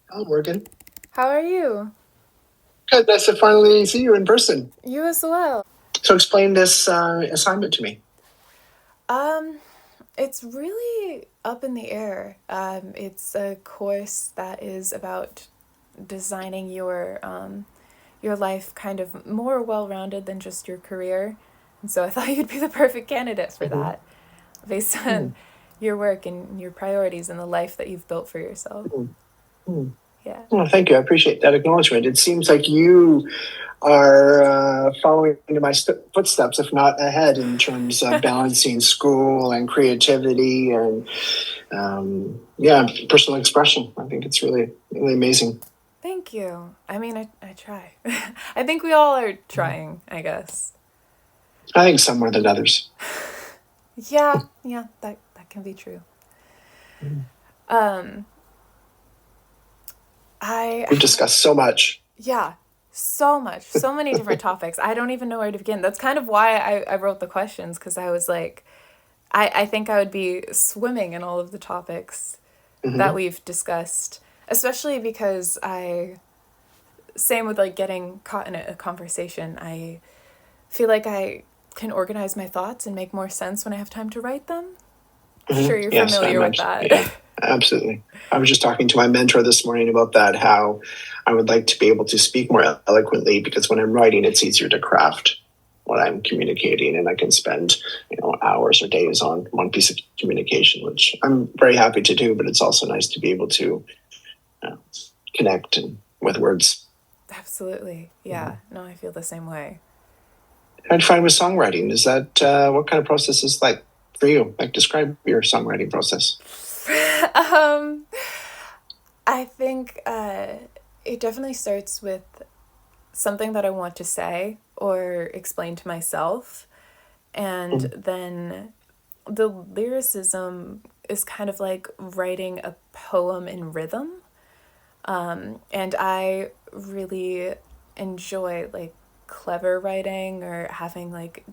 Hello, Morgan. How are you? Good. Nice to finally see you in person. You as well. So, explain this assignment to me. Um, it's really up in the air. It's a course that is about designing your life kind of more well-rounded than just your career. And so I thought you'd be the perfect candidate for Mhm. that based on Mm, your work and your priorities and the life that you've built for yourself. mm, mm. Yeah. Well, thank you. I appreciate that acknowledgement. It seems like you are following in my footsteps, if not ahead, in terms of balancing school and creativity and, yeah, personal expression. I think it's really, really amazing. Thank you. I mean, I try. I think we all are trying, I guess. I think some more than others. Yeah, that can be true. Mm. Um, I We've discussed so much. Yeah, so much, so many different topics. I don't even know where to begin. That's kind of why I wrote the questions because I was like, I think I would be swimming in all of the topics that Hmm. we've discussed, especially because same with like getting caught in a conversation. I feel like I can organize my thoughts and make more sense when I have time to write them. Hmm. Sure, you're Yes, familiar with that. yeah, absolutely. I was just talking to my mentor this morning about that, how I would like to be able to speak more eloquently because when I'm writing, it's easier to craft what I'm communicating, and I can spend hours or days on one piece of communication, which I'm very happy to do. But it's also nice to be able to uh, connect with words. Absolutely. Mhm. Yeah, no, I feel the same way. I'd find with songwriting is that what kind of process is like for you? Like describe your songwriting process. um, I think it definitely starts with something that I want to say or explain to myself. And Mhm. then the lyricism is kind of like writing a poem in rhythm. And I really enjoy like clever writing or having like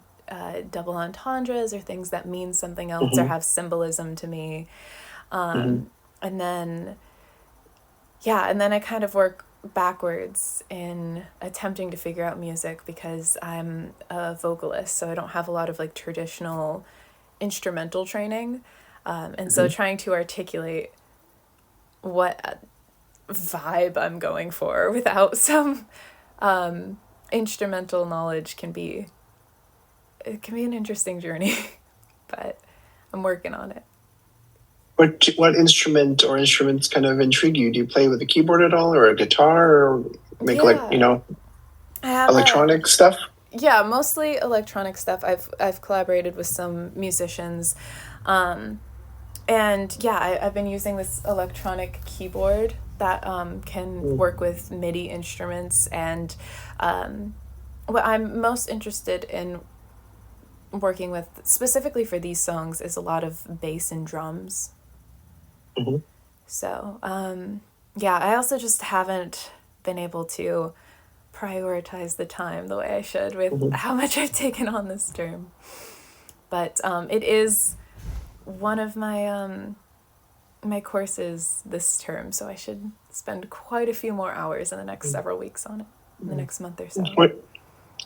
double entendres or things that mean something else or Mhm. have symbolism to me. Mhm. And then and then I kind of work backwards in attempting to figure out music because I'm a vocalist, so I don't have a lot of like traditional instrumental training. And so Mhm. trying to articulate what vibe I'm going for without some instrumental knowledge can be an interesting journey, but I'm working on it. What instrument or instruments kind of intrigue you? Do you play with a keyboard at all, or a guitar, or make like Yeah, I have a electronic stuff? yeah, mostly electronic stuff. I've collaborated with some musicians, um, and yeah, I've been using this electronic keyboard that can Mm. work with MIDI instruments. And um, what I'm most interested in working with specifically for these songs is a lot of bass and drums. Mhm. So yeah, I also just haven't been able to prioritize the time the way I should with Mhm. how much I've taken on this term. But it is one of my courses this term, so I should spend quite a few more hours in the next several weeks on it, in the Mhm. next month or so. What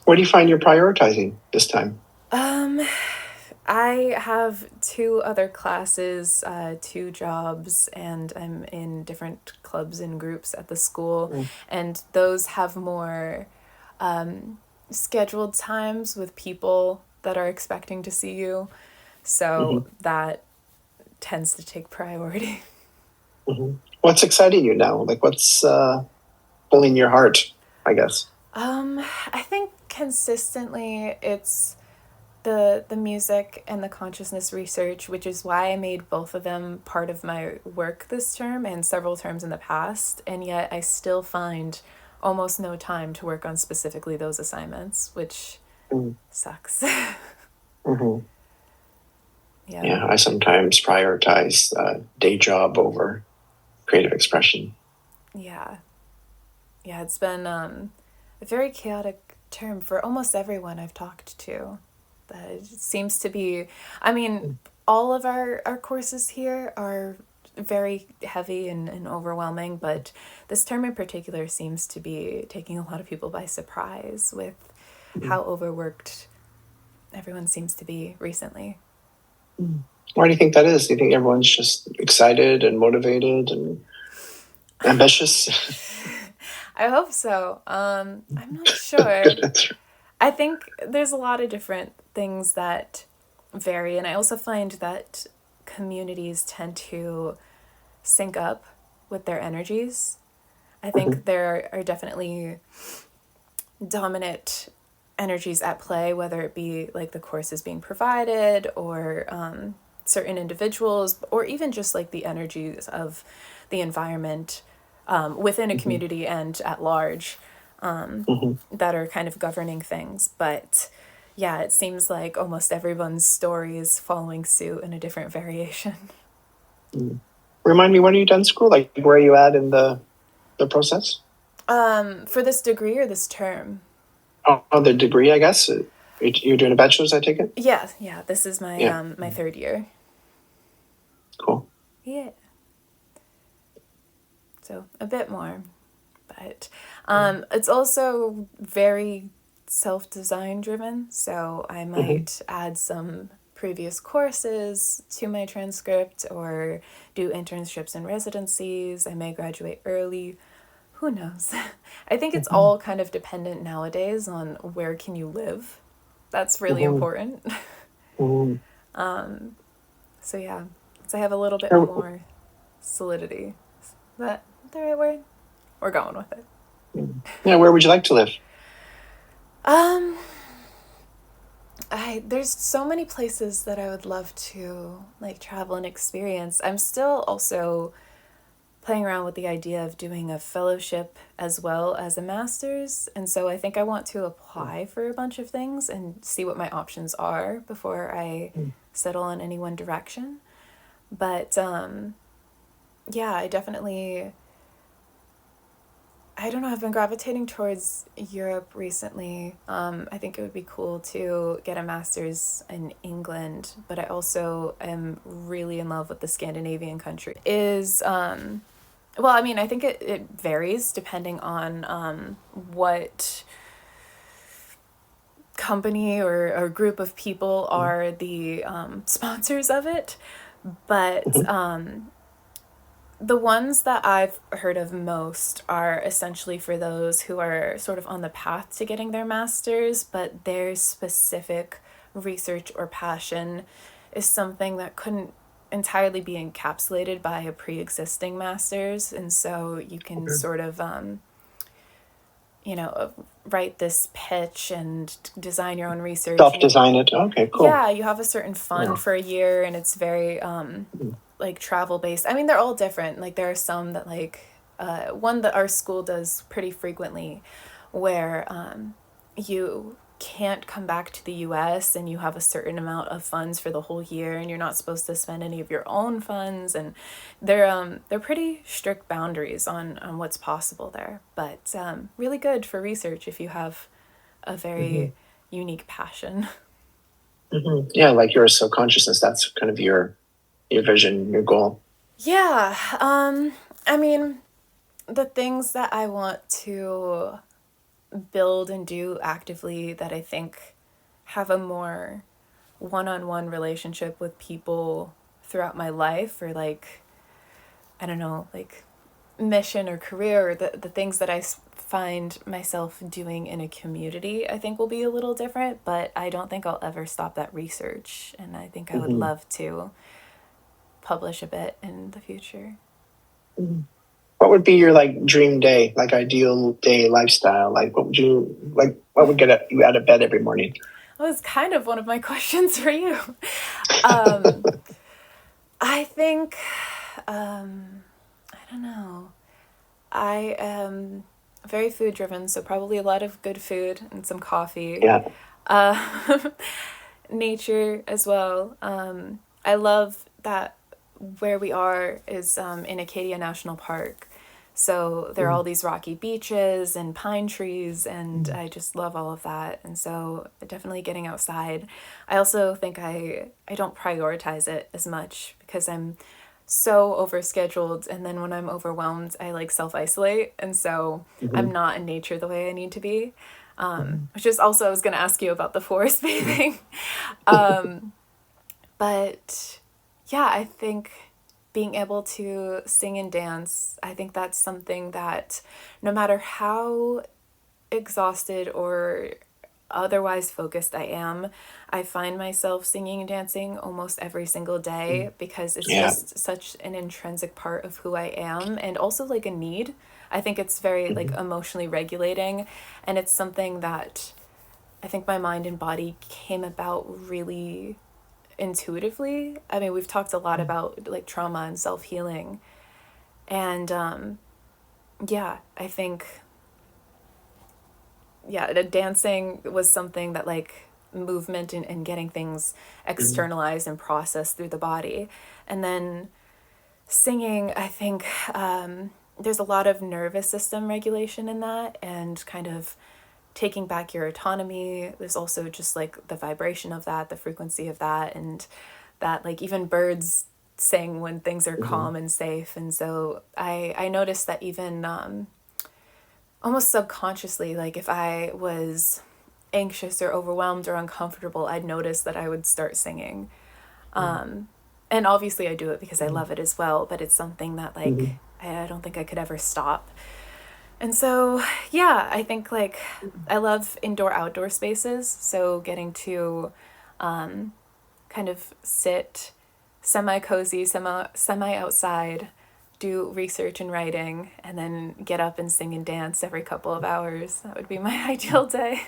What do you find you're prioritizing this time? Um, I have two other classes, two jobs, and I'm in different clubs and groups at the school, Mm. and those have more scheduled times with people that are expecting to see you. So Mhm. that tends to take priority. Mhm. What's exciting you now? Like what's pulling your heart? I guess. I think consistently it's the music and the consciousness research, which is why I made both of them part of my work this term and several terms in the past, and yet I still find almost no time to work on specifically those assignments, which Mm. sucks. Mhm. Yeah. Yeah, I sometimes prioritize day job over creative expression. Yeah. Yeah, it's been a very chaotic term for almost everyone I've talked to. It seems to be, I mean, all of our courses here are very heavy and overwhelming, but this term in particular seems to be taking a lot of people by surprise with how overworked everyone seems to be recently. Why do you think that is? Do you think everyone's just excited and motivated and ambitious? I hope so. I'm not sure. I think there's a lot of different things that vary, and I also find that communities tend to sync up with their energies. I think there are definitely dominant energies at play, whether it be like the courses being provided or certain individuals, or even just like the energies of the environment within a community and at large that are kind of governing things. But yeah, it seems like almost everyone's story is following suit in a different variation. Remind me, when are you done school? Like, where are you at in the process? For this degree or this term? Oh, the degree, I guess. You're doing a bachelor's, I take it? Yeah. This is my Yeah. my third year. Cool. Yeah. So a bit more, but it's also very self-design driven. So I might add some previous courses to my transcript or do internships and residencies. I may graduate early. Who knows? I think it's all kind of dependent nowadays on where can you live. That's really important. So yeah, so I have a little bit more solidity. Is that the right word? We're going with it. Yeah, where would you like to live? There's so many places that I would love to like travel and experience. I'm still also playing around with the idea of doing a fellowship as well as a master's, and so I think I want to apply for a bunch of things and see what my options are before I settle on any one direction. But yeah, I don't know, I've been gravitating towards Europe recently. I think it would be cool to get a master's in England, but I also am really in love with the Scandinavian country. Well, I mean, I think it varies depending on what company or group of people are the sponsors of it. But the ones that I've heard of most are essentially for those who are sort of on the path to getting their master's, but their specific research or passion is something that couldn't entirely be encapsulated by a pre-existing master's. And so you can sort of, write this pitch and design your own research. Self-design it. Okay, cool. Yeah, you have a certain fund for a year, and it's very like travel based. I mean, they're all different. Like there are some that like one that our school does pretty frequently where you can't come back to the US and you have a certain amount of funds for the whole year and you're not supposed to spend any of your own funds, and they're pretty strict boundaries on what's possible there, but really good for research if you have a very unique passion. Yeah, like your subconsciousness, that's kind of your vision, your goal. Yeah, I mean, the things that I want to build and do actively that I think have a more one-on-one relationship with people throughout my life, or like, I don't know, like mission or career, or the things that I find myself doing in a community, I think will be a little different, but I don't think I'll ever stop that research, and I think I would love to publish a bit in the future. What would be your like dream day, like ideal day lifestyle? Like what would get you out of bed every morning? That was kind of one of my questions for you. I think, I don't know. I am very food driven, so probably a lot of good food and some coffee. Yeah. Nature as well. I love that where we are is in Acadia National Park. So there are all these rocky beaches and pine trees, and I just love all of that. And so definitely getting outside. I also think I don't prioritize it as much because I'm so overscheduled, and then when I'm overwhelmed, I like self-isolate, and so I'm Mhm. not in nature the way I need to be. Mhm. Which is also, I was going to ask you about the forest bathing. um, but yeah, I think being able to sing and dance, I think that's something that no matter how exhausted or otherwise focused I am, I find myself singing and dancing almost every single day because it's Yeah. just such an intrinsic part of who I am, and also like a need. I think it's very like Mhm. emotionally regulating, and it's something that I think my mind and body came about really intuitively. I mean, we've talked a lot about like trauma and self-healing, and yeah, I think yeah, the dancing was something that like movement and getting things Mhm. externalized and processed through the body. And then singing, I think there's a lot of nervous system regulation in that, and kind of taking back your autonomy. There's also just like the vibration of that, the frequency of that, and that like even birds sing when things are Mhm. calm and safe. And so I noticed that even almost subconsciously, like if I was anxious or overwhelmed or uncomfortable, I'd notice that I would start singing. And obviously I do it because I Mhm. love it as well, but it's something that like Mhm. I don't think I could ever stop. And so, yeah, I think like I love indoor outdoor spaces, so getting to kind of sit semi cozy, semi outside, do research and writing, and then get up and sing and dance every couple of hours. That would be my ideal day.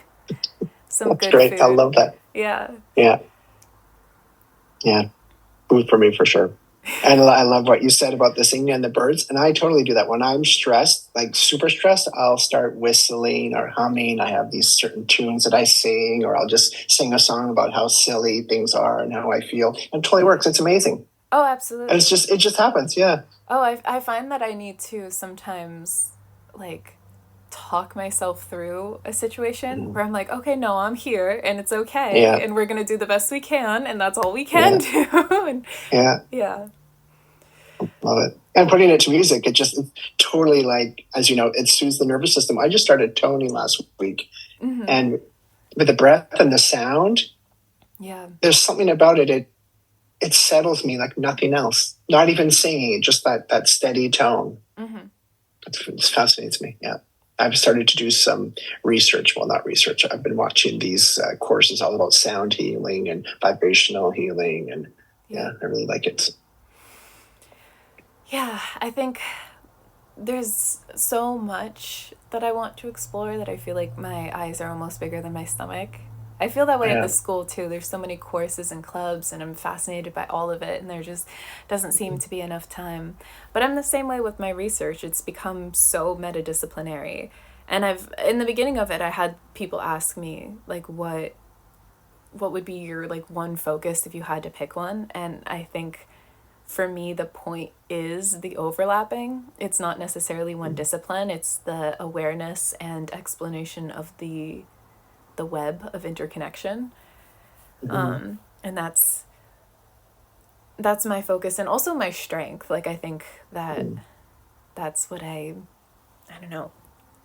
Some That's good great. I food. love that. Yeah. Yeah. Yeah. Food for me for sure. And I love what you said about the singing and the birds. And I totally do that. When I'm stressed, like super stressed, I'll start whistling or humming. I have these certain tunes that I sing, or I'll just sing a song about how silly things are and how I feel. And it totally works. It's amazing. Oh, And absolutely. it just happens. Yeah. Oh, I find that I need to sometimes like talk myself through a situation Mhm. where I'm like, okay, no, I'm here and it's okay Yeah. and we're going to do the best we can and that's all we can Yeah. do. And Yeah. yeah. Love it. And putting it to music, it just totally like, as you know, it soothes the nervous system. I just started toning last week, Mhm. and with the breath and the sound, Yeah. there's something about it. It settles me like nothing else. Not even singing, just that steady tone. Mhm. It fascinates me. Yeah. I've started to do some research. Well, not research. I've been watching these courses all about sound healing and vibrational healing. And Yeah. yeah, I really like it. Yeah, I think there's so much that I want to explore that I feel like my eyes are almost bigger than my stomach. I feel that way at the Yeah. school too. There's so many courses and clubs, and I'm fascinated by all of it, and there just doesn't seem to be enough time. But I'm the same way with my research. It's become so metadisciplinary. And in the beginning of it, I had people ask me, like, what would be your, like, one focus if you had to pick one? And I think for me the point is the overlapping. It's not necessarily one discipline, it's the awareness and explanation of the web of interconnection. Mhm. And that's my focus and also my strength. Like I think that Mhm. that's what I don't know,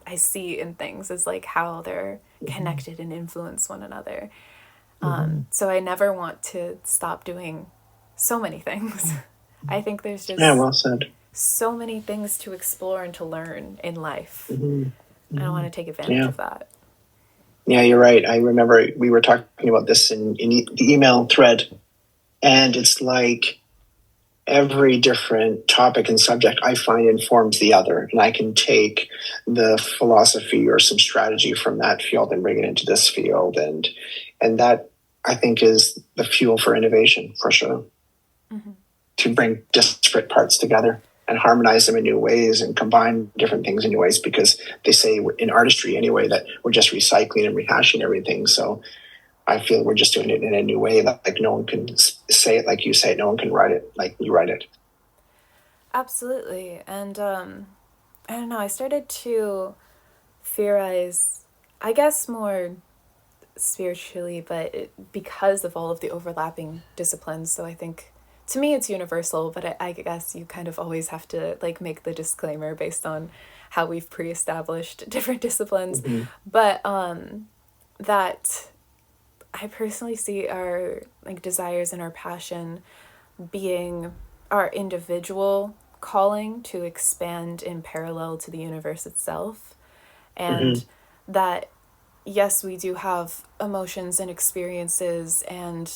I see in things is like how they're Mhm. connected and influence one another. Mhm. So I never want to stop doing so many things. I think there's Yeah, just well said. so many things to explore and to learn in life. Mhm. I want Mhm. to take advantage Yeah. of that. Yeah, you're right. I remember we were talking about this in the email thread, and it's like every different topic and subject I find informs the other, and I can take the philosophy or some strategy from that field and bring it into this field, and that I think is the fuel for innovation for sure. Mm-hmm. To bring disparate parts together and harmonize them in new ways and combine different things in new ways, because they say in artistry anyway that we're just recycling and rehashing everything. So I feel we're just doing it in a new way. Like no one can say it like you say it. No one can write it like you write it. Absolutely. And I don't know, I started to theorize, I guess more spiritually, but because of all of the overlapping disciplines. So I think to me it's universal, but I guess you kind of always have to like make the disclaimer based on how we've pre-established different disciplines. But that I personally see our like desires and our passion being our individual calling to expand in parallel to the universe itself. And that, yes, we do have emotions and experiences and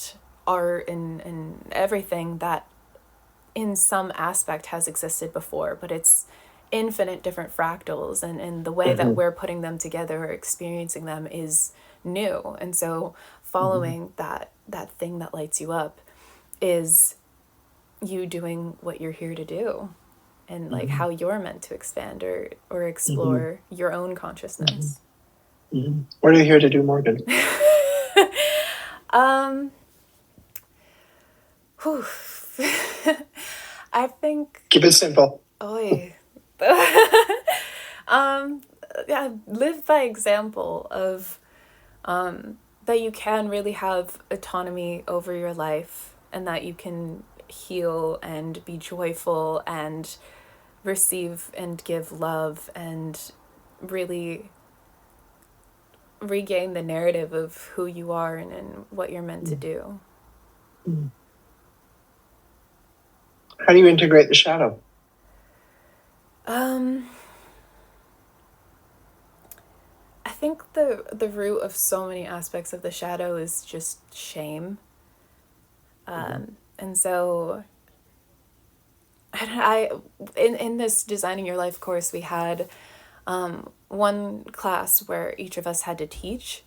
art and everything that in some aspect has existed before, but it's infinite different fractals, and the way that we're putting them together or experiencing them is new. And so following that thing that lights you up is you doing what you're here to do, and like how you're meant to expand or explore your own consciousness. What are you here to do, Morgan? I think Keep it simple. Oy. Yeah, live by example of that you can really have autonomy over your life, and that you can heal and be joyful and receive and give love and really regain the narrative of who you are and what you're meant to do. How do you integrate the shadow? I think the root of so many aspects of the shadow is just shame. And so I in this Designing Your Life course, we had one class where each of us had to teach,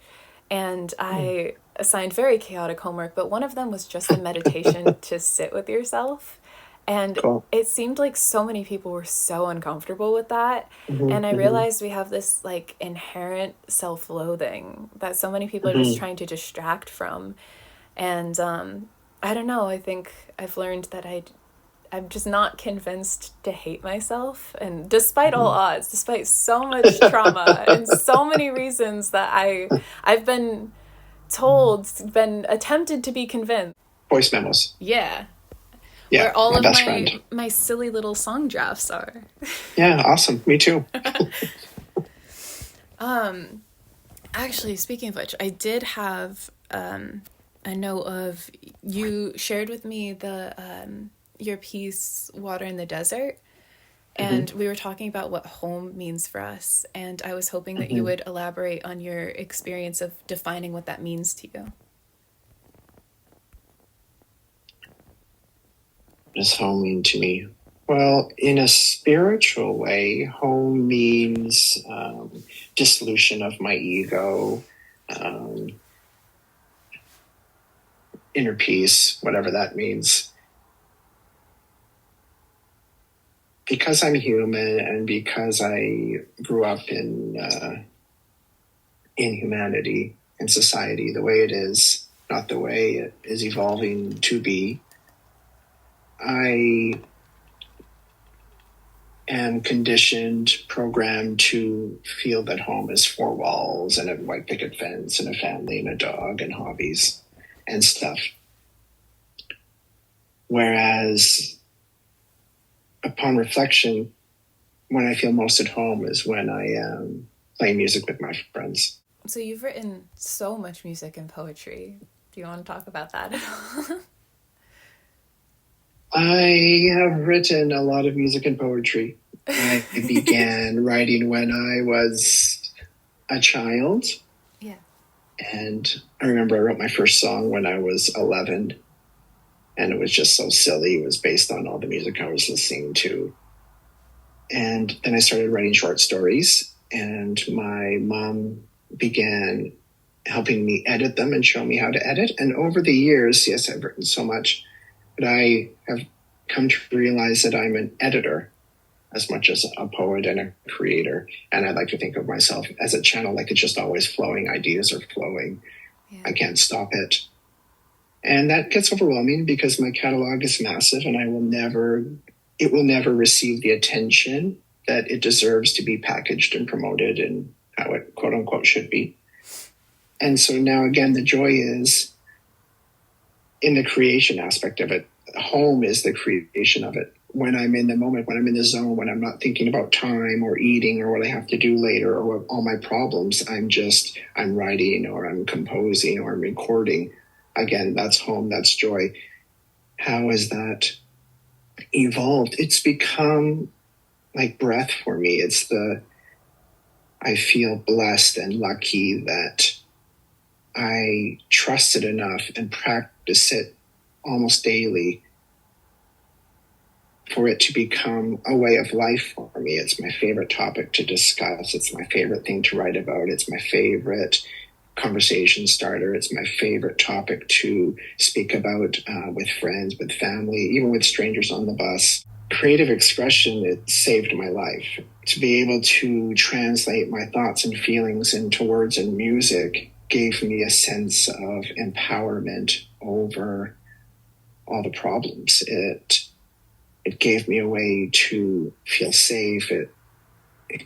and I assigned very chaotic homework, but one of them was just a meditation to sit with yourself. And it seemed like so many people were so uncomfortable with that. And I realized we have this like inherent self-loathing that so many people are just trying to distract from. And I don't know, I think I've learned that I'm just not convinced to hate myself. And despite all odds, despite so much trauma and so many reasons that I've been told, been attempted to be convinced. Voice memos. Yeah. Yeah, where all my of best friend. my silly little song drafts are. Yeah, awesome. Me too. Actually, speaking of which, I did have a note of, you shared with me the your piece Water in the Desert, and we were talking about what home means for us, and I was hoping that you would elaborate on your experience of defining what that means to you. What does home mean to me? Well, in a spiritual way, home means dissolution of my ego, inner peace, whatever that means. Because I'm human and because I grew up in humanity, in society, the way it is, not the way it is evolving to be, I am conditioned, programmed to feel that home is four walls and a white picket fence and a family and a dog and hobbies and stuff. Whereas upon reflection, when I feel most at home is when I am playing music with my friends. So you've written so much music and poetry. Do you want to talk about that at all? I have written a lot of music and poetry. I began writing when I was a child. Yeah. And I remember I wrote my first song when I was 11. And it was just so silly. It was based on all the music I was listening to. And then I started writing short stories. And my mom began helping me edit them and show me how to edit. And over the years, yes, I've written so much, but I have come to realize that I'm an editor as much as a poet and a creator. And I like to think of myself as a channel, like it's just always flowing. Ideas are flowing. Yeah. I can't stop it. And that gets overwhelming because my catalog is massive and it will never receive the attention that it deserves to be packaged and promoted and how it quote unquote should be. And so now again, the joy is in the creation aspect of it. home is the creation of it. When I'm in the moment, when I'm in the zone, when I'm not thinking about time or eating or what I have to do later or what, all my problems, I'm writing or I'm composing or I'm recording. Again, that's home, that's joy. How has that evolved? It's become like breath for me. I feel blessed and lucky that I trust it enough and practice it almost daily for it to become a way of life for me. It's my favorite topic to discuss. It's my favorite thing to write about. It's my favorite conversation starter. It's my favorite topic to speak about with friends, with family, even with strangers on the bus. Creative expression, it saved my life. To be able to translate my thoughts and feelings into words and music gave me a sense of empowerment over all the problems. It gave me a way to feel safe. It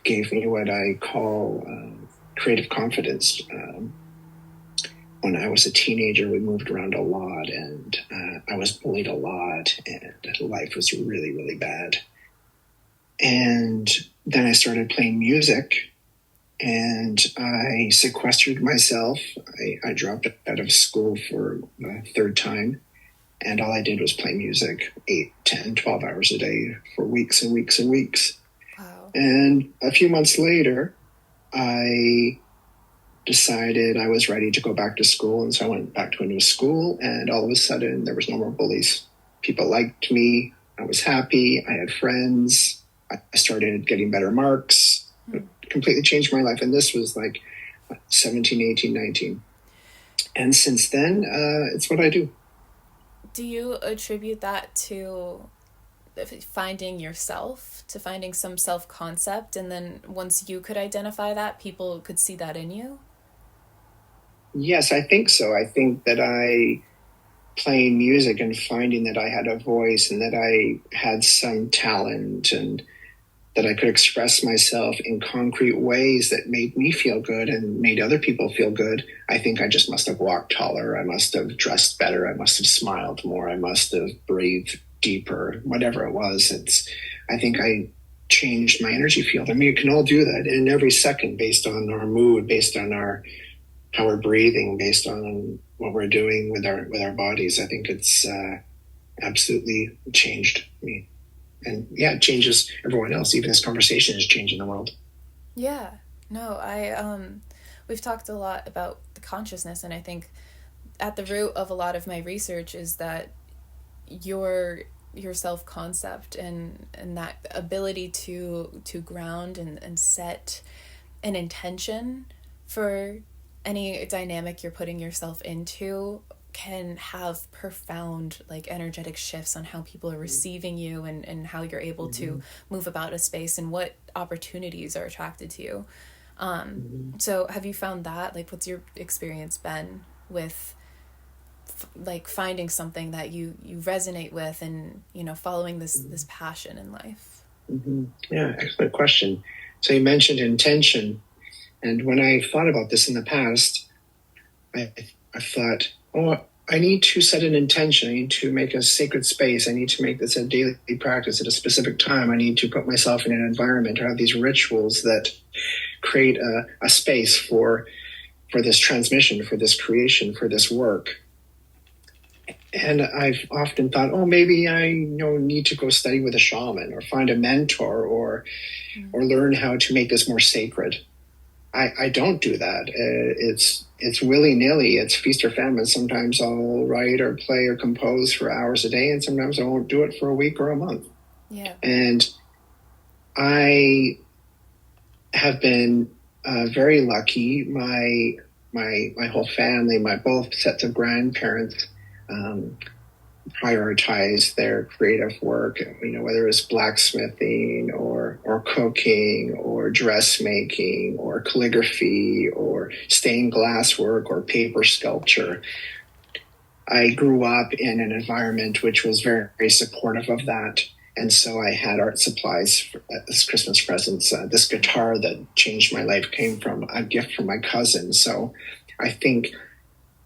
gave me what I call creative confidence. When I was a teenager, we moved around a lot, and I was bullied a lot, and life was really, really bad. And then I started playing music, and I sequestered myself. I dropped out of school for the third time. And all I did was play music 8, 10, 12 hours a day for weeks and weeks and weeks. Wow. And a few months later, I decided I was ready to go back to school. And so I went back to a new school, and all of a sudden there was no more bullies. People liked me. I was happy. I had friends. I started getting better marks. It completely changed my life. And this was like 17, 18, 19. And since then, it's what I do. Do you attribute that to finding yourself, to finding some self-concept, and then once you could identify that, people could see that in you? Yes, I think so. I think that playing music and finding that I had a voice and that I had some talent and that I could express myself in concrete ways that made me feel good and made other people feel good. I think I just must have walked taller. I must have dressed better. I must have smiled more. I must have breathed deeper, whatever it was. I think I changed my energy field. I mean, you can all do that in every second based on our mood, based on how we're breathing, based on what we're doing with our bodies. I think it's absolutely changed me. And yeah, it changes everyone else. Even this conversation is changing the world. Yeah. No, we've talked a lot about the consciousness, and I think at the root of a lot of my research is that your self-concept and that ability to ground and set an intention for any dynamic you're putting yourself into can have profound like energetic shifts on how people are receiving you and how you're able to move about a space and what opportunities are attracted to you. So have you found that? Like, what's your experience been with like finding something that you resonate with and, following this passion in life? Yeah, excellent question. So you mentioned intention. And when I thought about this in the past, I thought, I need to set an intention. I need to make a sacred space. I need to make this a daily practice at a specific time. I need to put myself in an environment or have these rituals that create a space for this transmission, for this creation, for this work. And I've often thought, maybe I need to go study with a shaman or find a mentor or learn how to make this more sacred. I don't do that. It's willy-nilly. It's feast or famine. Sometimes I'll write or play or compose for hours a day, and sometimes I won't do it for a week or a month. Yeah. And I have been very lucky. My whole family, my both sets of grandparents, prioritize their creative work, whether it's blacksmithing or cooking or dressmaking or calligraphy or stained glass work or paper sculpture. I grew up in an environment which was very, very supportive of that. And so I had art supplies as Christmas presents. This guitar that changed my life came from a gift from my cousin. So I think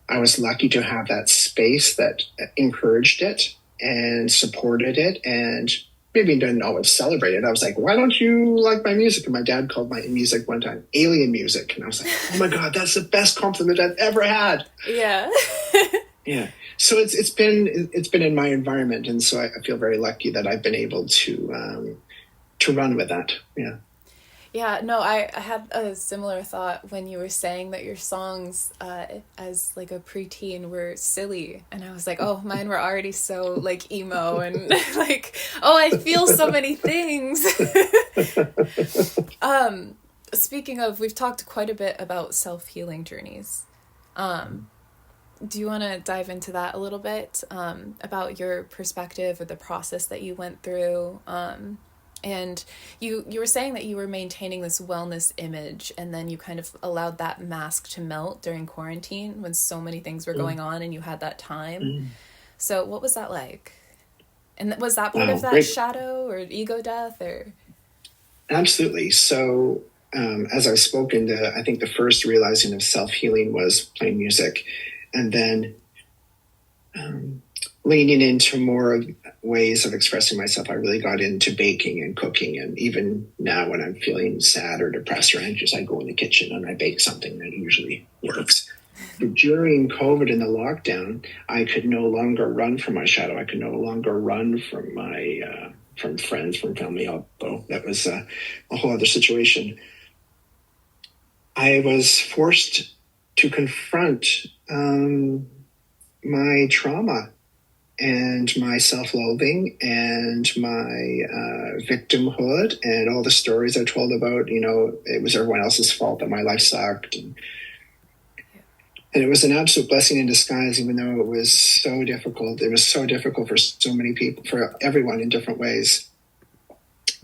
I was lucky to have that space that encouraged it. and supported it, and maybe didn't always celebrate it. I was like, why don't you like my music? And my dad called my music one time alien music. And I was like, oh my God, that's the best compliment I've ever had. Yeah. Yeah. So it's been in my environment. And so I feel very lucky that I've been able to run with that. Yeah. Yeah, no, I had a similar thought when you were saying that your songs as like a preteen were silly. And I was like, oh, mine were already so like emo and like, oh, I feel so many things. Speaking of, we've talked quite a bit about self-healing journeys. Do you want to dive into that a little bit about your perspective or the process that you went through? And you were saying that you were maintaining this wellness image, and then you kind of allowed that mask to melt during quarantine when so many things were going on and you had that time. So what was that like? And was that part of that great. shadow or ego death or? Absolutely. So as I've spoken to, I think the first realizing of self-healing was playing music, and then leaning into more ways of expressing myself. I really got into baking and cooking. And even now when I'm feeling sad or depressed or anxious, I go in the kitchen and I bake something that usually works. But during COVID and the lockdown, I could no longer run from my shadow. I could no longer run from my from friends, from family, although that was a whole other situation. I was forced to confront my trauma and my self-loathing and my victimhood and all the stories I told about, it was everyone else's fault that my life sucked. And it was an absolute blessing in disguise, even though it was so difficult. It was so difficult for so many people, for everyone in different ways.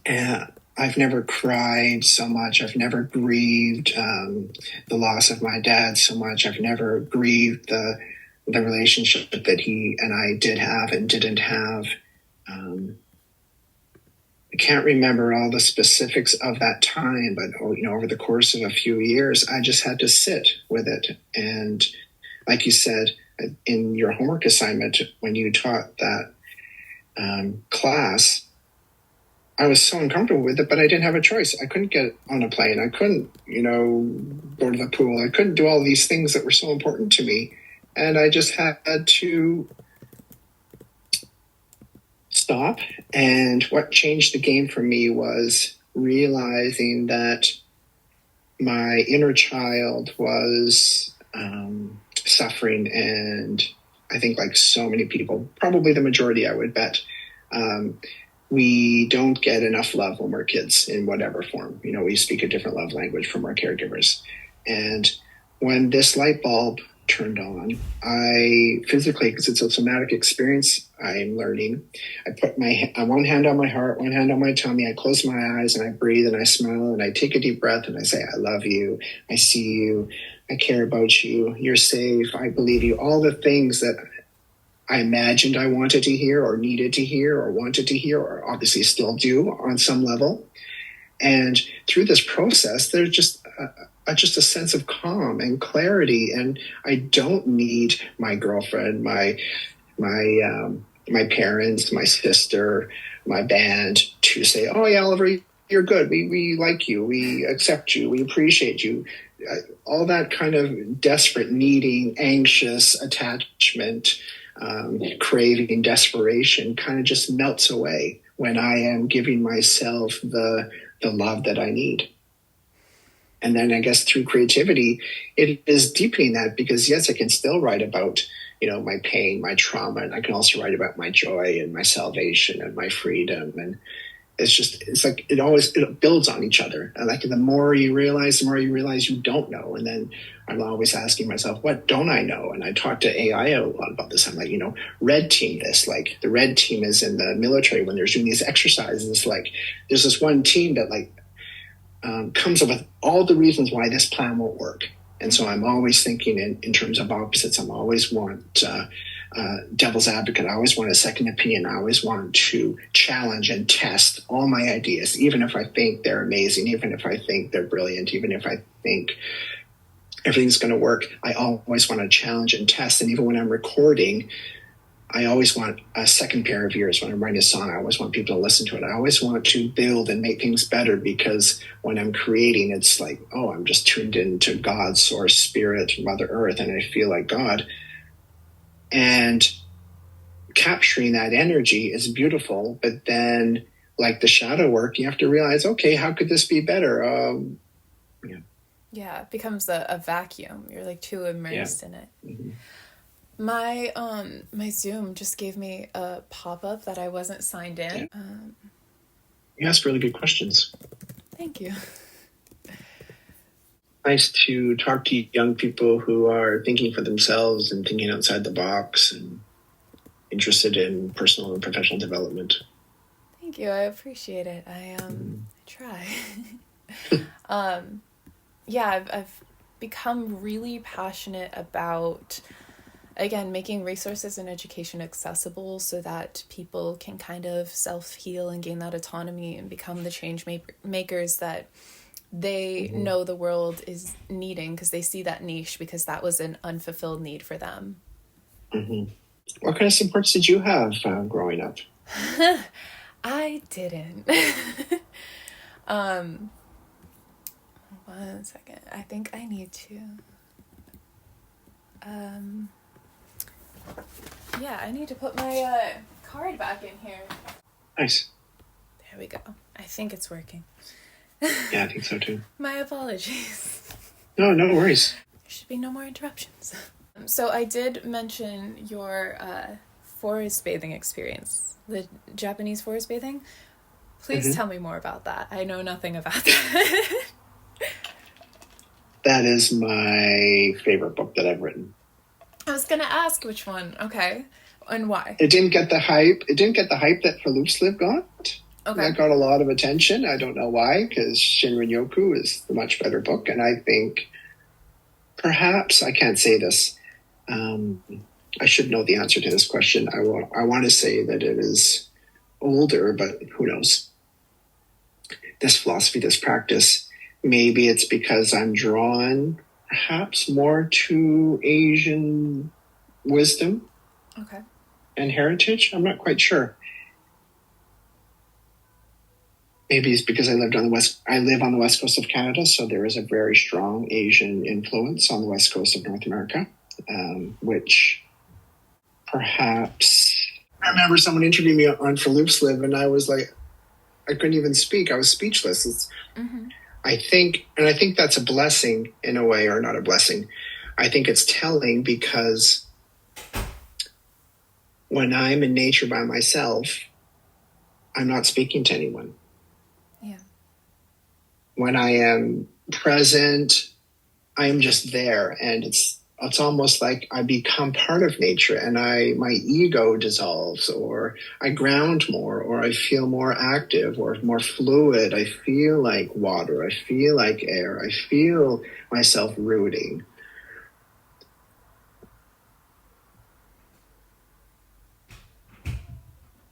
And I've never cried so much. I've never grieved the loss of my dad so much. I've never grieved the relationship that he and I did have and didn't have. I can't remember all the specifics of that time, but over the course of a few years, I just had to sit with it. And like you said, in your homework assignment, when you taught that class, I was so uncomfortable with it, but I didn't have a choice. I couldn't get on a plane. I couldn't, go to the pool. I couldn't do all these things that were so important to me. And I just had to stop. And what changed the game for me was realizing that my inner child was suffering. And I think like so many people, probably the majority, I would bet, we don't get enough love when we're kids in whatever form. We speak a different love language from our caregivers. And when this light bulb turned on, I physically, because it's a somatic experience I'm learning, I put one hand on my heart, one hand on my tummy, I close my eyes and I breathe and I smile and I take a deep breath and I say, I love you, I see you, I care about you, you're safe, I believe you, all the things that I imagined I wanted to hear or needed to hear or wanted to hear or obviously still do on some level. And through this process, there's just a sense of calm and clarity. And I don't need my girlfriend, my parents, my sister, my band to say, oh yeah, Oliver, you're good. We like you. We accept you. We appreciate you. All that kind of desperate, needing, anxious attachment, craving, desperation kind of just melts away when I am giving myself the love that I need. And then I guess through creativity, it is deepening that, because yes, I can still write about, my pain, my trauma, and I can also write about my joy and my salvation and my freedom. And it's like it builds on each other. And like the more you realize you don't know. And then I'm always asking myself, what don't I know? And I talk to AI a lot about this. I'm like, red team this. Like the red team is in the military when they're doing these exercises. Like there's this one team that comes up with all the reasons why this plan won't work. And so I'm always thinking in terms of opposites. I always want devil's advocate. I always want a second opinion. I always want to challenge and test all my ideas, even if I think they're amazing, even if I think they're brilliant, even if I think everything's going to work. I always want to challenge and test. And even when I'm recording, I always want a second pair of ears when I'm writing a song. I always want people to listen to it. I always want to build and make things better, because when I'm creating, it's like, oh, I'm just tuned into God, source, spirit, Mother Earth, and I feel like God. And capturing that energy is beautiful, but then, like the shadow work, you have to realize, okay, how could this be better? Yeah, it becomes a vacuum. You're like too immersed in it. Mm-hmm. My Zoom just gave me a pop-up that I wasn't signed in. Yeah. You ask really good questions. Thank you. Nice to talk to young people who are thinking for themselves and thinking outside the box and interested in personal and professional development. Thank you. I appreciate it. I try. Yeah, I've become really passionate about, again, making resources and education accessible so that people can kind of self-heal and gain that autonomy and become the change makers that they know the world is needing, because they see that niche, because that was an unfulfilled need for them. Mm-hmm. What kind of supports did you have growing up? I didn't. One second. I think I need to. Yeah, I need to put my card back in here. Nice. There we go. I think it's working. Yeah, I think so too. My apologies. No worries. There should be no more interruptions. So I did mention your forest bathing experience, the Japanese forest bathing. Please tell me more about that. I know nothing about that. That is my favorite book that I've written. I was going to ask which one. Okay. And why? It didn't get the hype. It didn't get the hype that Live got. Okay. That got a lot of attention. I don't know why, because Shinrin-yoku is the much better book. And I think perhaps, I can't say this, I should know the answer to this question. I want to say that it is older, but who knows? This philosophy, this practice, maybe it's because I'm drawn perhaps more to Asian wisdom and heritage. I'm not quite sure. Maybe it's because I live on the west coast of Canada, so there is a very strong Asian influence on the west coast of North America, which perhaps... I remember someone interviewed me on For Loops Live, and I was like, I couldn't even speak. I was speechless. I think that's a blessing in a way, or not a blessing. I think it's telling, because when I'm in nature by myself, I'm not speaking to anyone. Yeah. When I am present, I am just there, and it's almost like I become part of nature, and my ego dissolves, or I ground more, or I feel more active or more fluid. I feel like water. I feel like air. I feel myself rooting.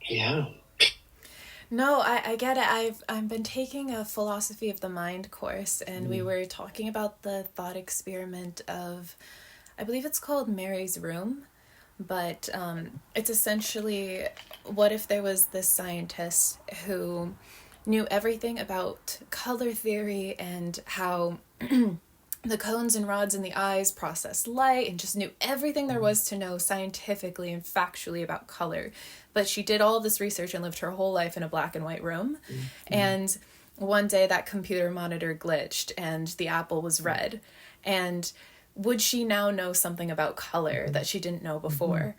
Yeah. No, I get it. I've been taking a philosophy of the mind course, and we were talking about the thought experiment of, I believe it's called Mary's Room, but it's essentially, what if there was this scientist who knew everything about color theory and how the cones and rods in the eyes process light, and just knew everything there was to know scientifically and factually about color. But she did all this research and lived her whole life in a black and white room. And one day that computer monitor glitched and the apple was red. And would she now know something about color that she didn't know before?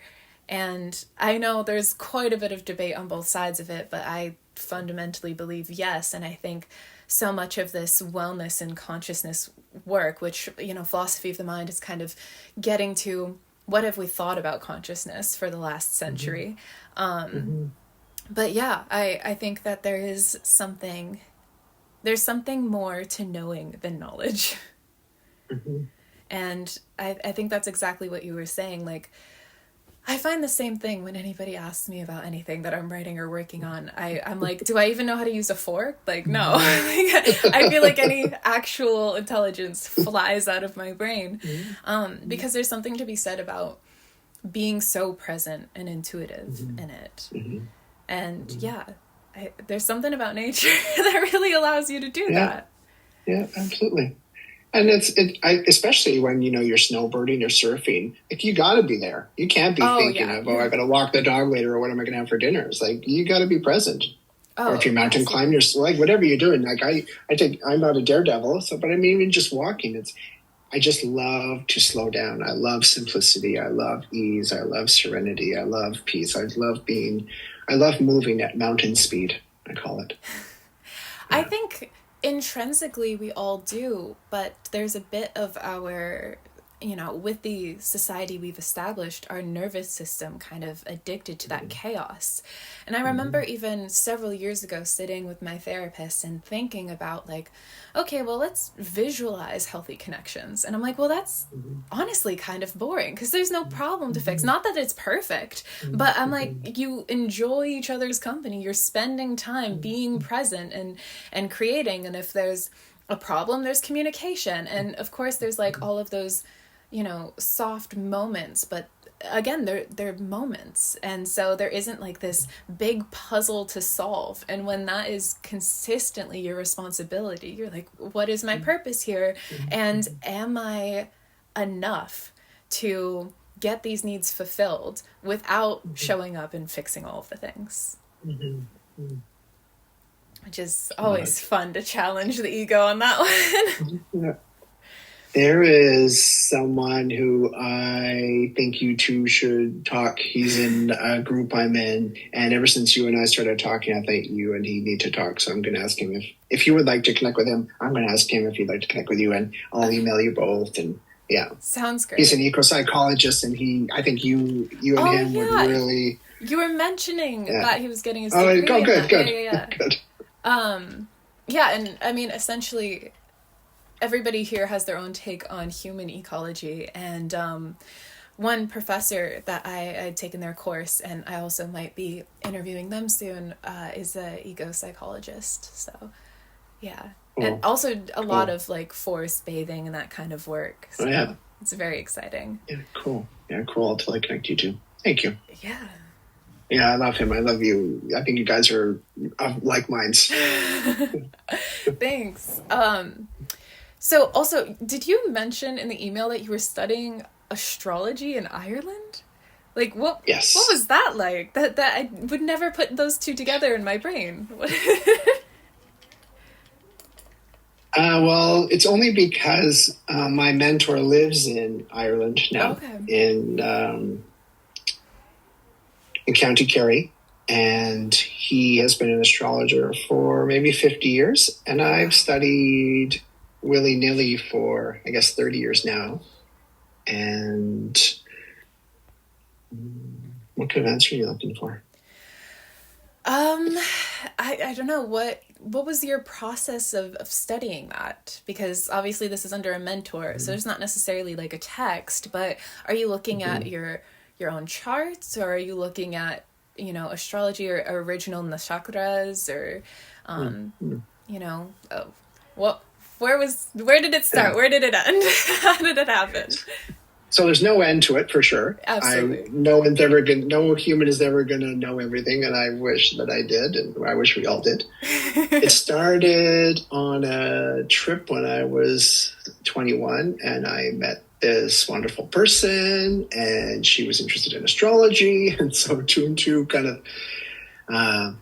And I know there's quite a bit of debate on both sides of it, but I fundamentally believe yes. And I think so much of this wellness and consciousness work, which, philosophy of the mind is kind of getting to, what have we thought about consciousness for the last century? But yeah, I think that there's something more to knowing than knowledge. And I think that's exactly what you were saying. Like, I find the same thing when anybody asks me about anything that I'm writing or working on. I'm like, do I even know how to use a fork? Like, no. I feel like any actual intelligence flies out of my brain. Because there's something to be said about being so present and intuitive Mm-hmm. in it. Mm-hmm. And Mm-hmm. yeah, there's something about nature that really allows you to do Yeah. that. Yeah, absolutely. And especially when, you're snowboarding or surfing, like you got to be there. You can't be Oh thinking yeah. of, I got to walk the dog later, or what am I going to have for dinner? It's like, you got to be present. Or if Oh, you're mountain absolutely. climbing, or like whatever you're doing, like I'm not a daredevil. So, but I mean, even just walking, I just love to slow down. I love simplicity. I love ease. I love serenity. I love peace. I love moving at mountain speed, I call it. I Yeah. think intrinsically we all do, but there's a bit of our, with the society we've established, our nervous system kind of addicted to that chaos. And I remember Mm-hmm. even several years ago sitting with my therapist and thinking about, like, okay, well, let's visualize healthy connections. And I'm like, well, that's Mm-hmm. honestly kind of boring because there's no problem to fix. Mm-hmm. Not that it's perfect, but I'm like, you enjoy each other's company. You're spending time being present and creating. And if there's a problem, there's communication. And of course, there's like all of those, soft moments, but again, they're moments. And so there isn't like this big puzzle to solve. And when that is consistently your responsibility, you're like, what is my purpose here? And am I enough to get these needs fulfilled without showing up and fixing all of the things? Mm-hmm. Which is always fun to challenge the ego on that one. Yeah. There is someone who I think you two should talk. He's in a group I'm in, and ever since you and I started talking, I think you and he need to talk. So I'm going to ask him if you would like to connect with him. I'm going to ask him if he'd like to connect with you, and I'll email you both. And yeah, Sounds great. he's an eco-psychologist, and I think you and him would really. You were mentioning that he was getting his degree. degree. Good. Good. Yeah, and I mean, essentially, everybody here has their own take on human ecology, and one professor that I had taken their course, and I also might be interviewing them soon, is an eco-psychologist. So, yeah. Cool. And also a lot of like forest bathing and that kind of work. So it's very exciting. Yeah, cool. Yeah, cool. I'll totally connect you two. Thank you. Yeah. Yeah, I love him. I love you. I think you guys are of like minds. Thanks. So also, did you mention in the email that you were studying astrology in Ireland? Like, what? Yes. What was that like? That I would never put those two together in my brain. Well, it's only because my mentor lives in Ireland now, in County Kerry, and he has been an astrologer for maybe 50 years, and I've studied willy-nilly for, I guess, 30 years now. And what kind of answer are you looking for? I don't know. What was your process of studying that? Because obviously this is under a mentor, so there's not necessarily like a text, but are you looking at your own charts, or are you looking at, astrology or original nakshatras, or, where did it start? Where did it end? How did it happen? So there's no end to it, for sure. Absolutely. No human is ever going to know everything, and I wish that I did, and I wish we all did. It started on a trip when I was 21, and I met this wonderful person, and she was interested in astrology, and so two and two kind of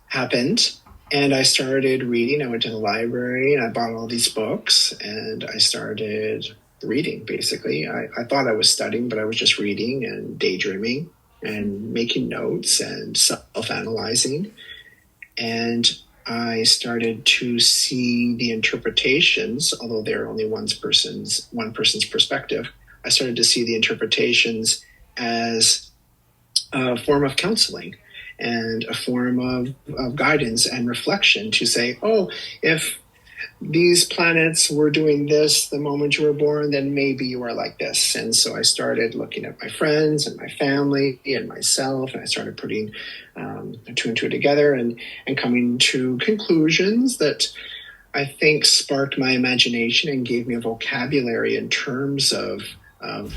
happened. And I started reading. I went to the library, and I bought all these books, and I started reading, basically. I thought I was studying, but I was just reading and daydreaming and making notes and self-analyzing. And I started to see the interpretations, although they're only one person's perspective. I started to see the interpretations as a form of counseling and a form of guidance and reflection to say, oh, if these planets were doing this the moment you were born, then maybe you are like this. And so I started looking at my friends and my family and myself, and I started putting two and two together and coming to conclusions that I think sparked my imagination and gave me a vocabulary in terms of of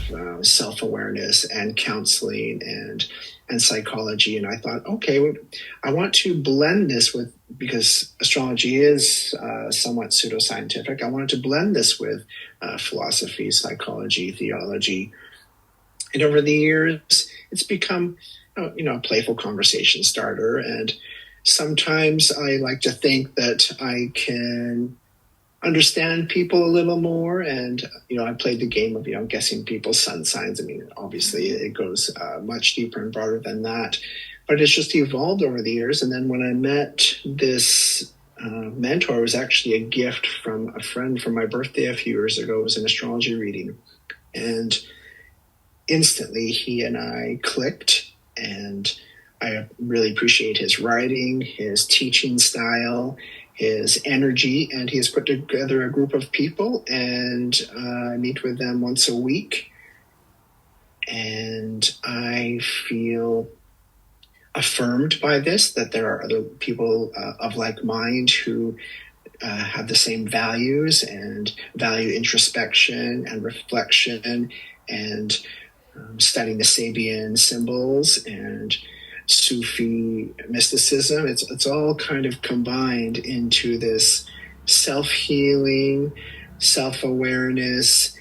self-awareness and counseling and psychology. And I thought, okay, I want to blend this with, because astrology is somewhat pseudoscientific, I wanted to blend this with philosophy, psychology, theology. And over the years, it's become, a playful conversation starter. And sometimes I like to think that I can understand people a little more. And, I played the game of, guessing people's sun signs. I mean, obviously it goes much deeper and broader than that, but it's just evolved over the years. And then when I met this mentor, it was actually a gift from a friend for my birthday a few years ago. It was an astrology reading. And instantly he and I clicked, and I really appreciate his writing, his teaching style, his energy, and he has put together a group of people, and I meet with them once a week. And I feel affirmed by this, that there are other people of like mind who have the same values and value introspection and reflection and studying the Sabian symbols and Sufi mysticism. It's all kind of combined into this self-healing, self-awareness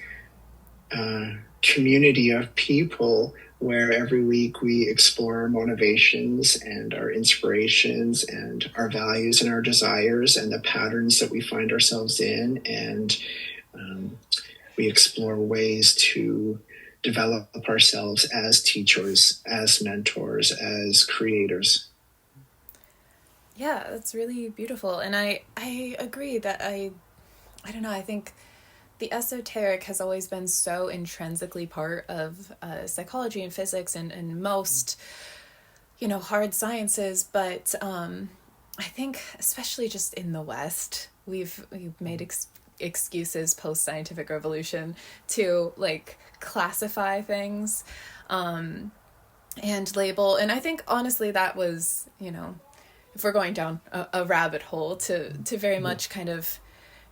community of people, where every week we explore our motivations and our inspirations and our values and our desires and the patterns that we find ourselves in. And we explore ways to develop ourselves as teachers, as mentors, as creators. Yeah, that's really beautiful. And I agree that I don't know, I think the esoteric has always been so intrinsically part of psychology and physics and most, hard sciences. But I think, especially just in the West, we've made excuses post scientific revolution to classify things and label. And I think honestly that was, if we're going down a rabbit hole, to very much kind of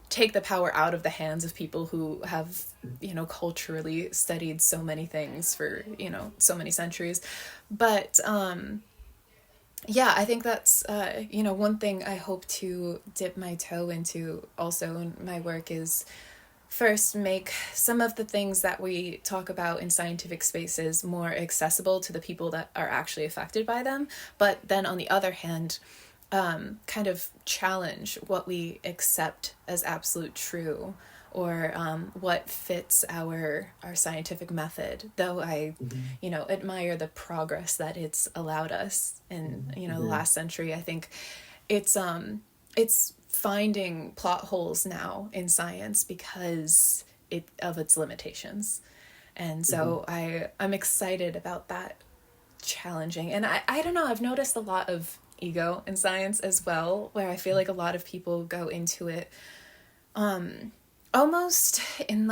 take the power out of the hands of people who have, culturally studied so many things for, so many centuries. But yeah, I think that's, one thing I hope to dip my toe into also in my work is first make some of the things that we talk about in scientific spaces more accessible to the people that are actually affected by them. But then on the other hand, kind of challenge what we accept as absolute true, or what fits our scientific method. Though I, admire the progress that it's allowed us in, the last century. I think it's finding plot holes now in science because of its limitations. And so I'm excited about that challenging. And I don't know, I've noticed a lot of ego in science as well, where I feel like a lot of people go into it almost in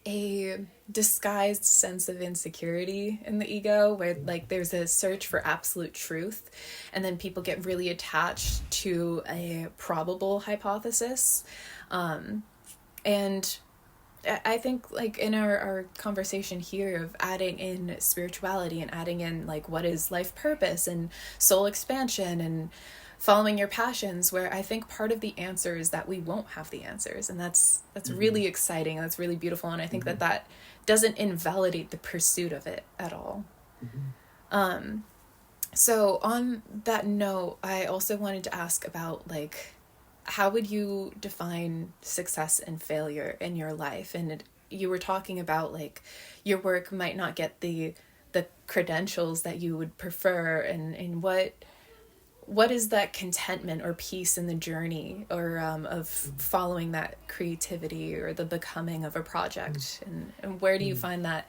a disguised sense of insecurity in the ego, where there's a search for absolute truth, and then people get really attached to a probable hypothesis. And I think in our conversation here of adding in spirituality and adding in what is life purpose and soul expansion and following your passions, where I think part of the answer is that we won't have the answers. And that's really exciting. And that's really beautiful. And I think that doesn't invalidate the pursuit of it at all. So on that note, I also wanted to ask about how would you define success and failure in your life? And you were talking about your work might not get the credentials that you would prefer, and what is that contentment or peace in the journey, or of following that creativity or the becoming of a project, and where do you find that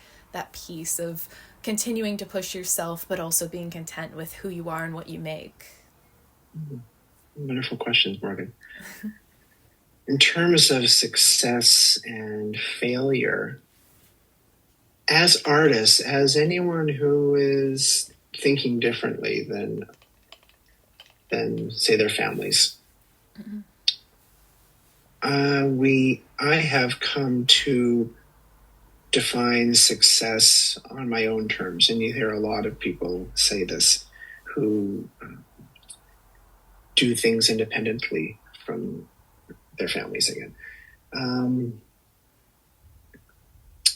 peace of continuing to push yourself but also being content with who you are and what you make? Wonderful questions, Morgan. In terms of success and failure, as artists, as anyone who is thinking differently than say their families, I have come to define success on my own terms. And you hear a lot of people say this who do things independently from their families again.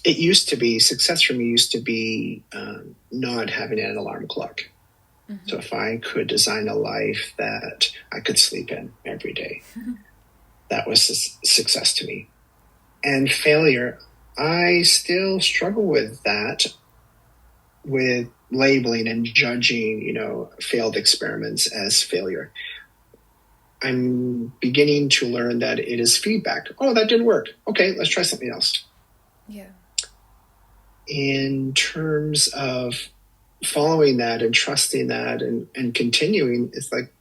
It used to be, success for me used to be not having an alarm clock. Mm-hmm. So if I could design a life that I could sleep in every day, that was success to me. And failure, I still struggle with that, with labeling and judging, failed experiments as failure. I'm beginning to learn that it is feedback. Oh, that didn't work. Okay, let's try something else. Yeah. In terms of following that and trusting that and continuing, it's like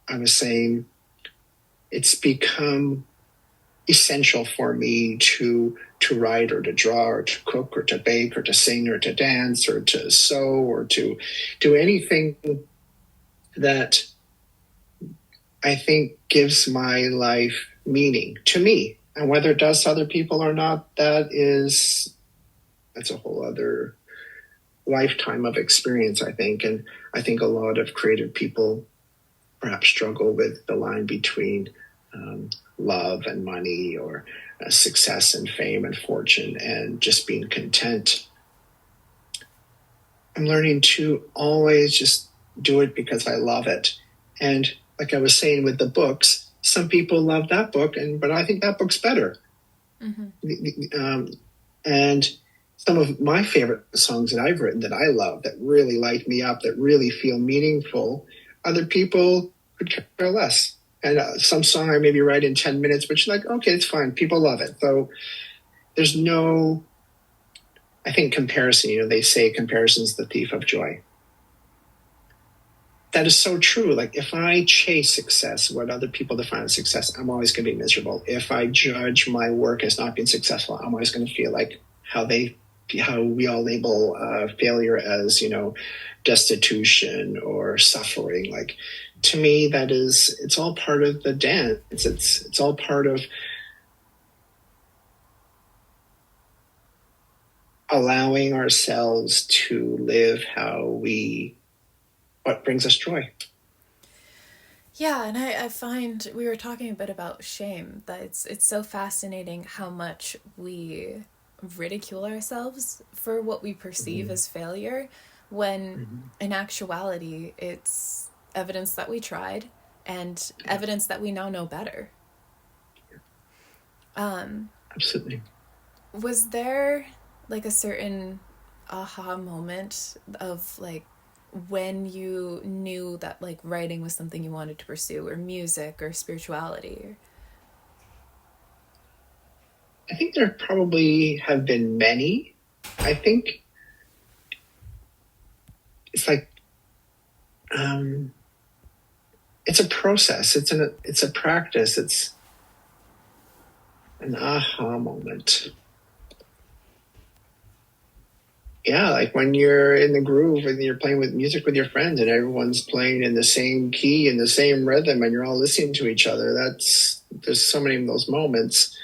I was saying, it's become essential for me to write or to draw or to cook or to bake or to sing or to dance or to sew or to do anything that I think gives my life meaning to me. And whether it does to other people or not, that's a whole other lifetime of experience, I think. And I think a lot of creative people perhaps struggle with the line between love and money, or success and fame and fortune, and just being content. I'm learning to always just do it because I love it. And like I was saying with the books, some people love that book, but I think that book's better. Mm-hmm. And some of my favorite songs that I've written that I love, that really light me up, that really feel meaningful, other people could care less. And some song I maybe write in 10 minutes, which like, okay, it's fine. People love it. So there's no, I think, comparison. They say comparison's the thief of joy. That is so true. Like if I chase success, what other people define as success, I'm always going to be miserable. If I judge my work as not being successful, I'm always going to feel like how we all label failure as, destitution or suffering. Like to me, it's all part of the dance. It's all part of allowing ourselves to live what brings us joy. Yeah, and I find we were talking a bit about shame, that it's so fascinating how much we ridicule ourselves for what we perceive mm-hmm. as failure, when mm-hmm. in actuality it's evidence that we tried and evidence that we now know better. Absolutely. Was there like a certain aha moment of like when you knew that like writing was something you wanted to pursue, or music or spirituality? I think there probably have been many. I think it's like it's a process. It's a practice. It's an aha moment. Yeah, like when you're in the groove and you're playing with music with your friends and everyone's playing in the same key and the same rhythm and you're all listening to each other. There's so many of those moments.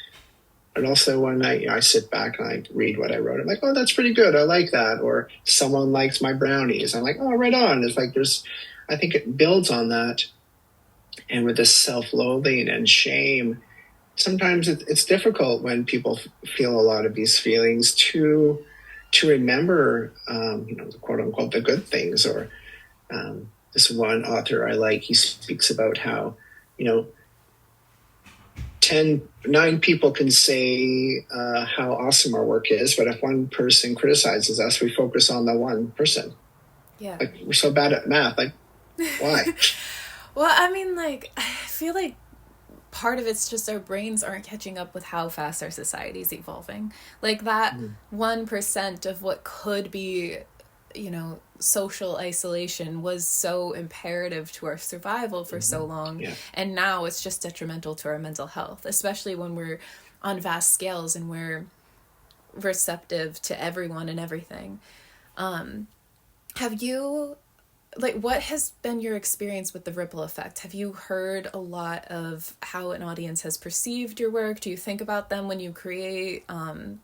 But also when I sit back and I read what I wrote, I'm like, oh, that's pretty good. I like that. Or someone likes my brownies. I'm like, oh, right on. It's like I think it builds on that. And with this self-loathing and shame, sometimes it's difficult when people feel a lot of these feelings to remember, the quote unquote, the good things. Or this one author I like, he speaks about how, 9 people can say how awesome our work is, but if one person criticizes us, we focus on the one person. Yeah. Like we're so bad at math. Like, why? Well, I mean, like, I feel like part of it's just our brains aren't catching up with how fast our society's evolving. Like that 1% of what could be, social isolation was so imperative to our survival for so long. Yeah. And now it's just detrimental to our mental health, especially when we're on vast scales and we're receptive to everyone and everything. Have you like, what has been your experience with the ripple effect? Have you heard a lot of how an audience has perceived your work? Do you think about them when you create?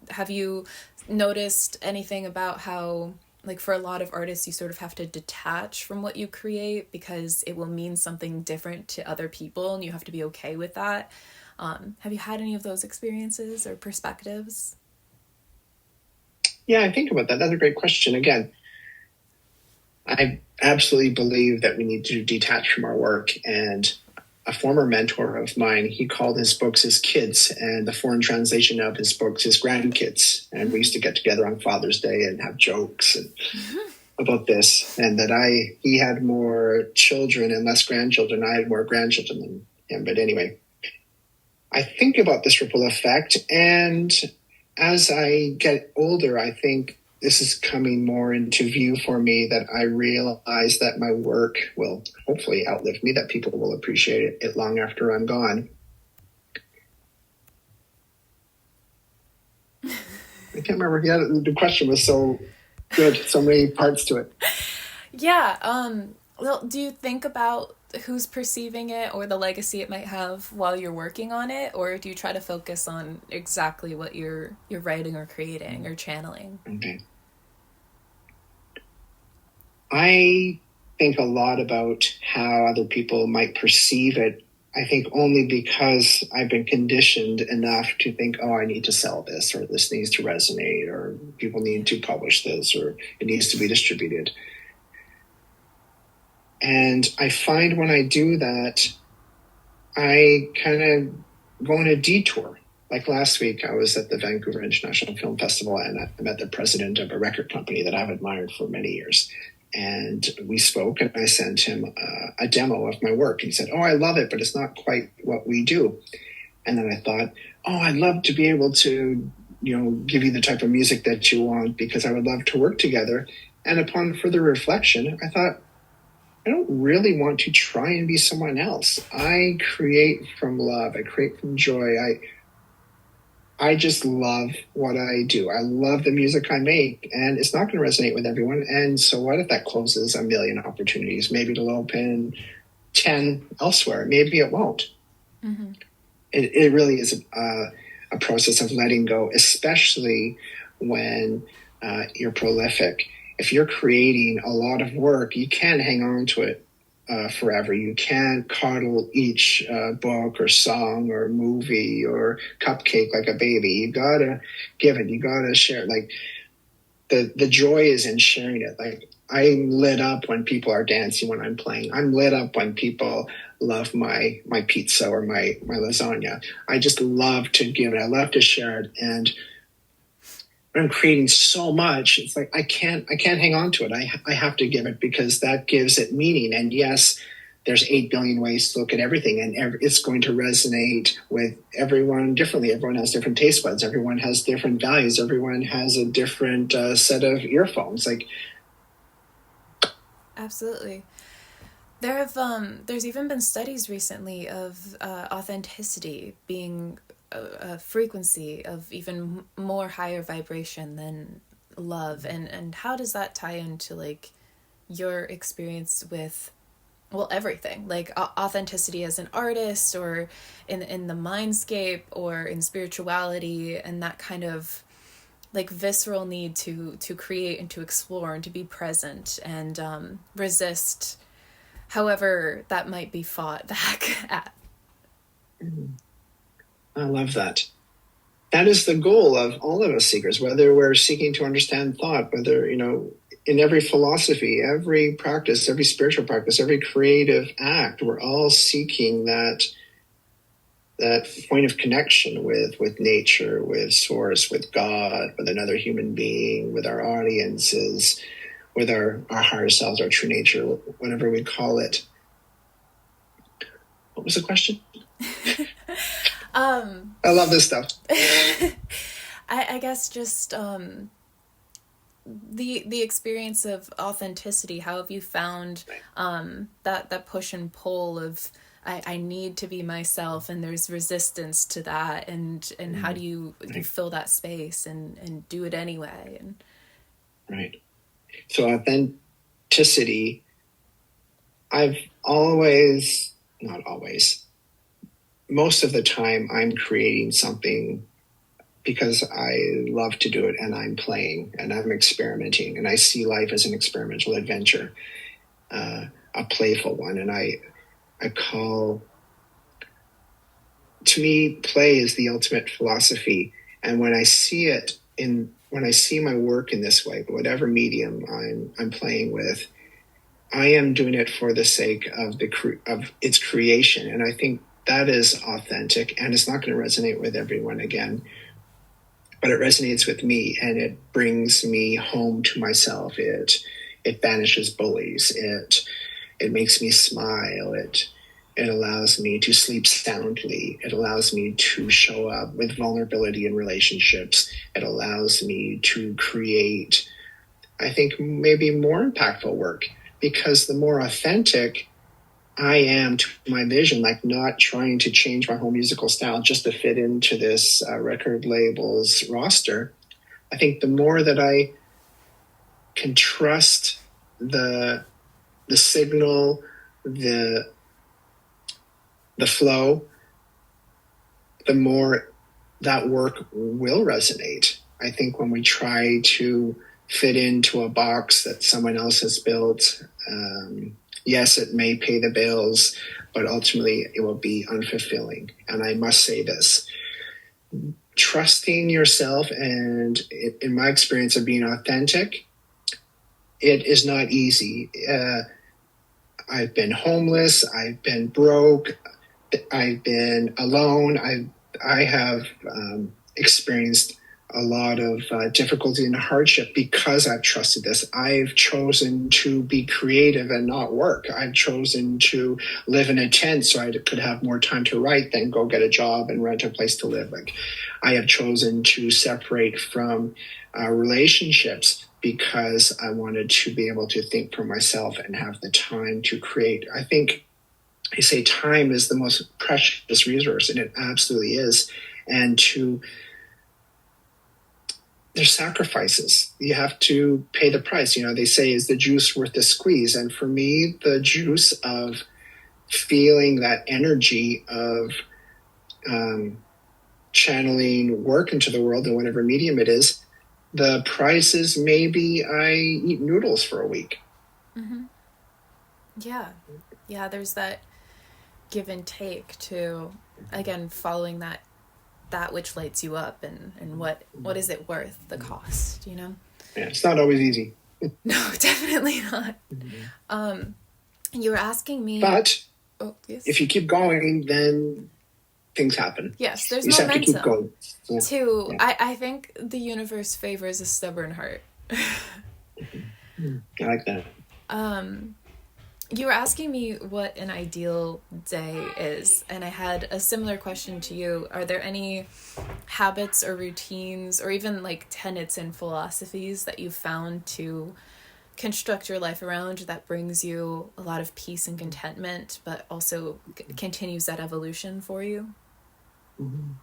Have you noticed anything about how, like, for a lot of artists, you sort of have to detach from what you create because it will mean something different to other people, and you have to be okay with that? Have you had any of those experiences or perspectives? Yeah, I think about that. That's a great question. Again, I absolutely believe that we need to detach from our work. And a former mentor of mine, he called his books his kids, and the foreign translation of his books his grandkids. And we used to get together on Father's Day and have jokes and about this, and that he had more children and less grandchildren. I had more grandchildren than him. But anyway, I think about this ripple effect, and as I get older, I think this is coming more into view for me, that I realize that my work will hopefully outlive me, that people will appreciate it long after I'm gone. I can't remember. Yeah, the question was so good, so many parts to it. Yeah. Well, do you think about who's perceiving it or the legacy it might have while you're working on it, or do you try to focus on exactly what you're writing or creating or channeling? Okay. I think a lot about how other people might perceive it. I think only because I've been conditioned enough to think, oh, I need to sell this, or this needs to resonate, or people need to publish this, or it needs to be distributed. And I find when I do that, I kind of go on a detour. Like last week, I was at the Vancouver International Film Festival, and I met the president of a record company that I've admired for many years. And we spoke, and I sent him a demo of my work. He said, oh, I love it, but it's not quite what we do. And then I thought, oh, I'd love to be able to, give you the type of music that you want, because I would love to work together. And upon further reflection, I thought, I don't really want to try and be someone else. I create from love. I create from joy. I just love what I do. I love the music I make, and it's not going to resonate with everyone. And so what if that closes a million opportunities? Maybe it'll open 10 elsewhere. Maybe it won't. Mm-hmm. It really is a process of letting go, especially when you're prolific. If you're creating a lot of work, you can't hang on to it forever. You can't coddle each book or song or movie or cupcake like a baby. You gotta give it. You gotta share. Like the joy is in sharing it. Like I'm lit up when people are dancing when I'm playing. I'm lit up when people love my pizza or my lasagna. I just love to give it. I love to share it. And I'm creating so much, it's like I can't hang on to it. I have to give it, because that gives it meaning. And yes, there's 8 billion ways to look at everything, and it's going to resonate with everyone differently. Everyone has different taste buds. Everyone has different values. Everyone has a different set of earphones. Like, absolutely. There's even been studies recently of authenticity being a frequency of even more higher vibration than love, and how does that tie into like your experience with, well, everything, like authenticity as an artist, or in the mindscape, or in spirituality, and that kind of like visceral need to create and to explore and to be present and resist however that might be fought back at. I love that. That is the goal of all of us seekers, whether we're seeking to understand thought, whether, in every philosophy, every practice, every spiritual practice, every creative act, we're all seeking that point of connection with nature, with source, with God, with another human being, with our audiences, with our higher selves, our true nature, whatever we call it. What was the question? I love this stuff. I guess just the experience of authenticity. How have you found that push and pull of I need to be myself, and there's resistance to that, and how do you fill that space and do it anyway? And right. So authenticity I've always, not always, most of the time I'm creating something because I love to do it, and I'm playing and I'm experimenting, and I see life as an experimental adventure, a playful one. And I call, to me, play is the ultimate philosophy. And when I see my work in this way, whatever medium I'm playing with, I am doing it for the sake of of its creation. And I think that is authentic, and it's not going to resonate with everyone again, but it resonates with me, and it brings me home to myself. It banishes bullies. It makes me smile. It allows me to sleep soundly. It allows me to show up with vulnerability in relationships. It allows me to create, I think, maybe more impactful work, because the more authentic I am to my vision, like not trying to change my whole musical style just to fit into this record label's roster, I think the more that I can trust the signal, the flow, the more that work will resonate. I think when we try to fit into a box that someone else has built, yes, it may pay the bills, but ultimately it will be unfulfilling. And I must say this: trusting yourself, and in my experience of being authentic, it is not easy. I've been homeless. I've been broke. I've been alone. I have experienced a lot of difficulty and hardship because I've trusted this. I've chosen to be creative and not work. I've chosen to live in a tent so I could have more time to write than go get a job and rent a place to live. Like, I have chosen to separate from relationships because I wanted to be able to think for myself and have the time to create. I think I say time is the most precious resource, and it absolutely is. And there's sacrifices. You have to pay the price. They say, is the juice worth the squeeze? And for me, the juice of feeling that energy of channeling work into the world in whatever medium it is, the price is maybe I eat noodles for a week. Mm-hmm. Yeah, there's that give and take to, again, following that which lights you up, and what is it worth, the cost, Yeah, it's not always easy. No, definitely not. Mm-hmm. You were asking me, but yes. If you keep going, then things happen. Yes, there's you momentum. Have to keep going. Yeah. Too. Yeah. I think the universe favors a stubborn heart. I like that. You were asking me what an ideal day is, and I had a similar question to you. Are there any habits or routines or even like tenets and philosophies that you've found to construct your life around that brings you a lot of peace and contentment, but also continues that evolution for you? Mm-hmm.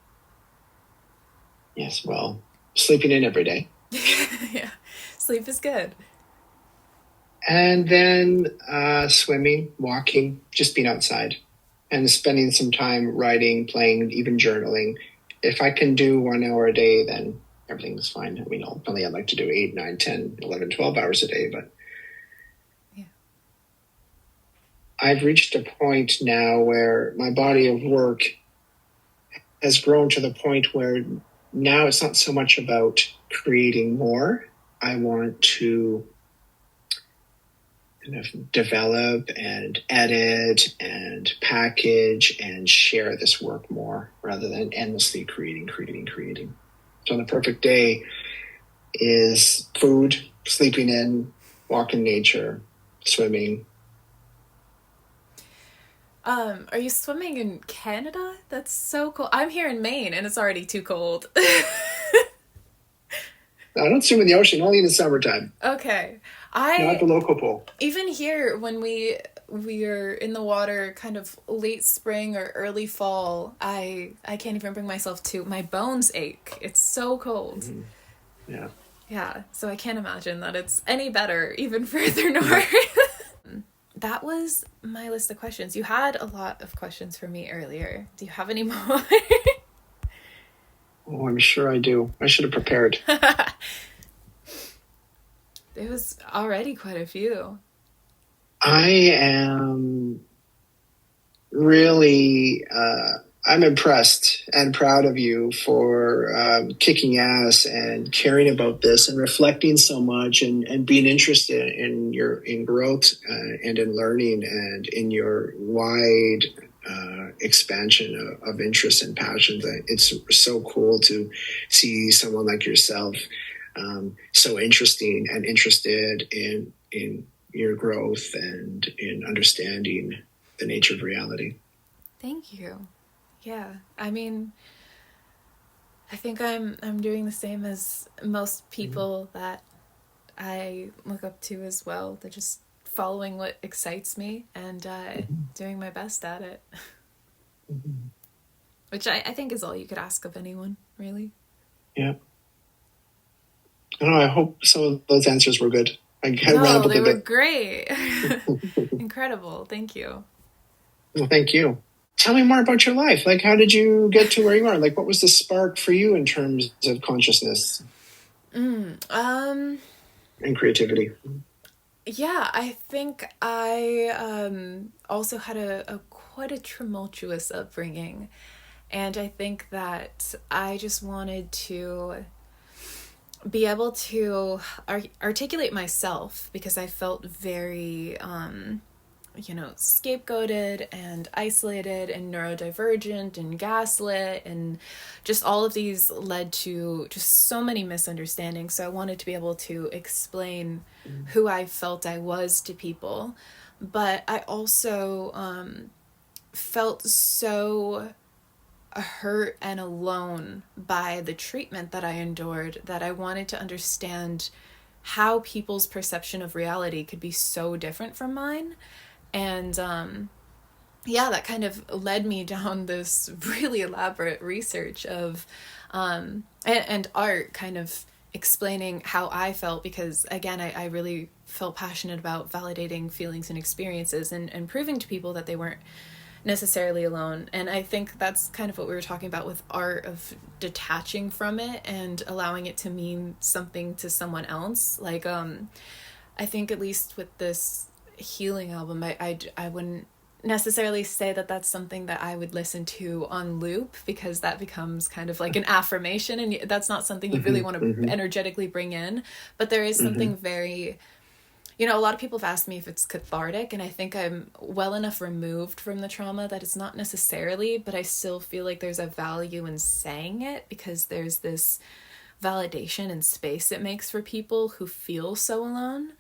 Yes, well, sleeping in every day. Yeah, sleep is good. And then swimming, walking, just being outside, and spending some time writing, playing, even journaling. If I can do 1 hour a day, then everything's fine. I mean, ultimately I'd like to do 8, 9, 10, 11, 12 hours a day, but yeah. I've reached a point now where my body of work has grown to the point where now it's not so much about creating more. I want to kind of develop and edit and package and share this work more, rather than endlessly creating. So the perfect day is food, sleeping in, walk in nature, swimming. Are you swimming in Canada? That's so cool. I'm here in Maine and it's already too cold. I don't swim in the ocean, only in the summertime. Okay. Not at the local pool. Even here, when we are in the water kind of late spring or early fall, I can't even bring myself to. My bones ache. It's so cold. Mm-hmm. Yeah. Yeah, so I can't imagine that it's any better even further north. that was my list of questions. You had a lot of questions for me earlier. Do you have any more? Oh, I'm sure I do. I should have prepared. There was already quite a few. I am really, I'm impressed and proud of you for kicking ass and caring about this and reflecting so much and being interested in growth and in learning and in your wide expansion of interests and passions. It's so cool to see someone like yourself so interesting and interested in your growth and in understanding the nature of reality. Thank you. Yeah, I mean, I think I'm doing the same as most people that I look up to as well. They're just following what excites me and doing my best at it. Which I think is all you could ask of anyone, really. Yeah. I don't know. I hope some of those answers were good. I No, they were great. Incredible. Thank you. Well, thank you. Tell me more about your life. Like, how did you get to where you are? Like, what was the spark for you in terms of consciousness and creativity? Yeah, I think I also had a quite a tumultuous upbringing. And I think that I just wanted to be able to articulate myself because I felt very, scapegoated and isolated and neurodivergent and gaslit, and just all of these led to just so many misunderstandings. So I wanted to be able to explain who I felt I was to people. But I also felt so hurt and alone by the treatment that I endured that I wanted to understand how people's perception of reality could be so different from mine. And that kind of led me down this really elaborate research of and art kind of explaining how I felt, because again I really felt passionate about validating feelings and experiences and proving to people that they weren't necessarily alone. And I think that's kind of what we were talking about with art, of detaching from it and allowing it to mean something to someone else. Like I think at least with this healing album, I wouldn't necessarily say that that's something that I would listen to on loop, because that becomes kind of like an affirmation, and that's not something you really want to energetically bring in. But there is something very, a lot of people have asked me if it's cathartic, and I think I'm well enough removed from the trauma that it's not necessarily, but I still feel like there's a value in saying it, because there's this validation and space it makes for people who feel so alone.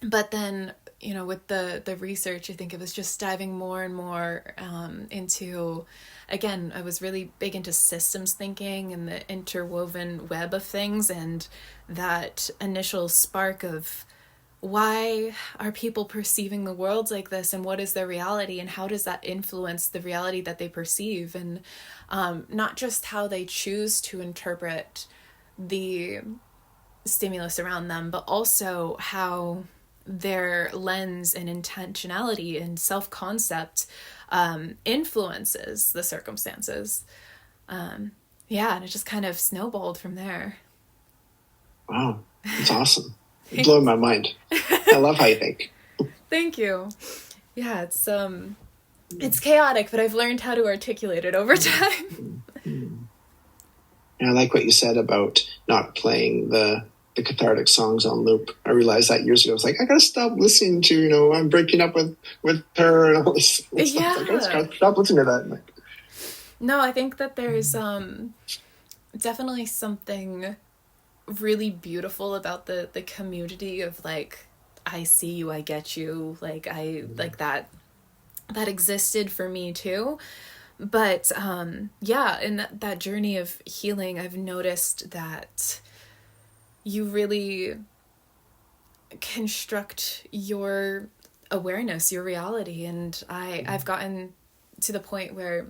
But then, with the research, I think it was just diving more and more into, again, I was really big into systems thinking and the interwoven web of things, and that initial spark of why are people perceiving the world like this, and what is their reality, and how does that influence the reality that they perceive, and not just how they choose to interpret the stimulus around them, but also how their lens and intentionality and self-concept influences the circumstances. And it just kind of snowballed from there. Wow, that's awesome. It's blowing my mind. I love how you think. Thank you. Yeah, it's chaotic, but I've learned how to articulate it over time. And I like what you said about not playing the cathartic songs on loop. I realized that years ago. I was like, I gotta stop listening to, I'm breaking up with her and all this stuff. Yeah. I gotta stop listening to that. No, I think that there's definitely something really beautiful about the community of like, I see you, I get you, like like that existed for me too. But in that journey of healing, I've noticed that you really construct your awareness, your reality. And I've gotten to the point where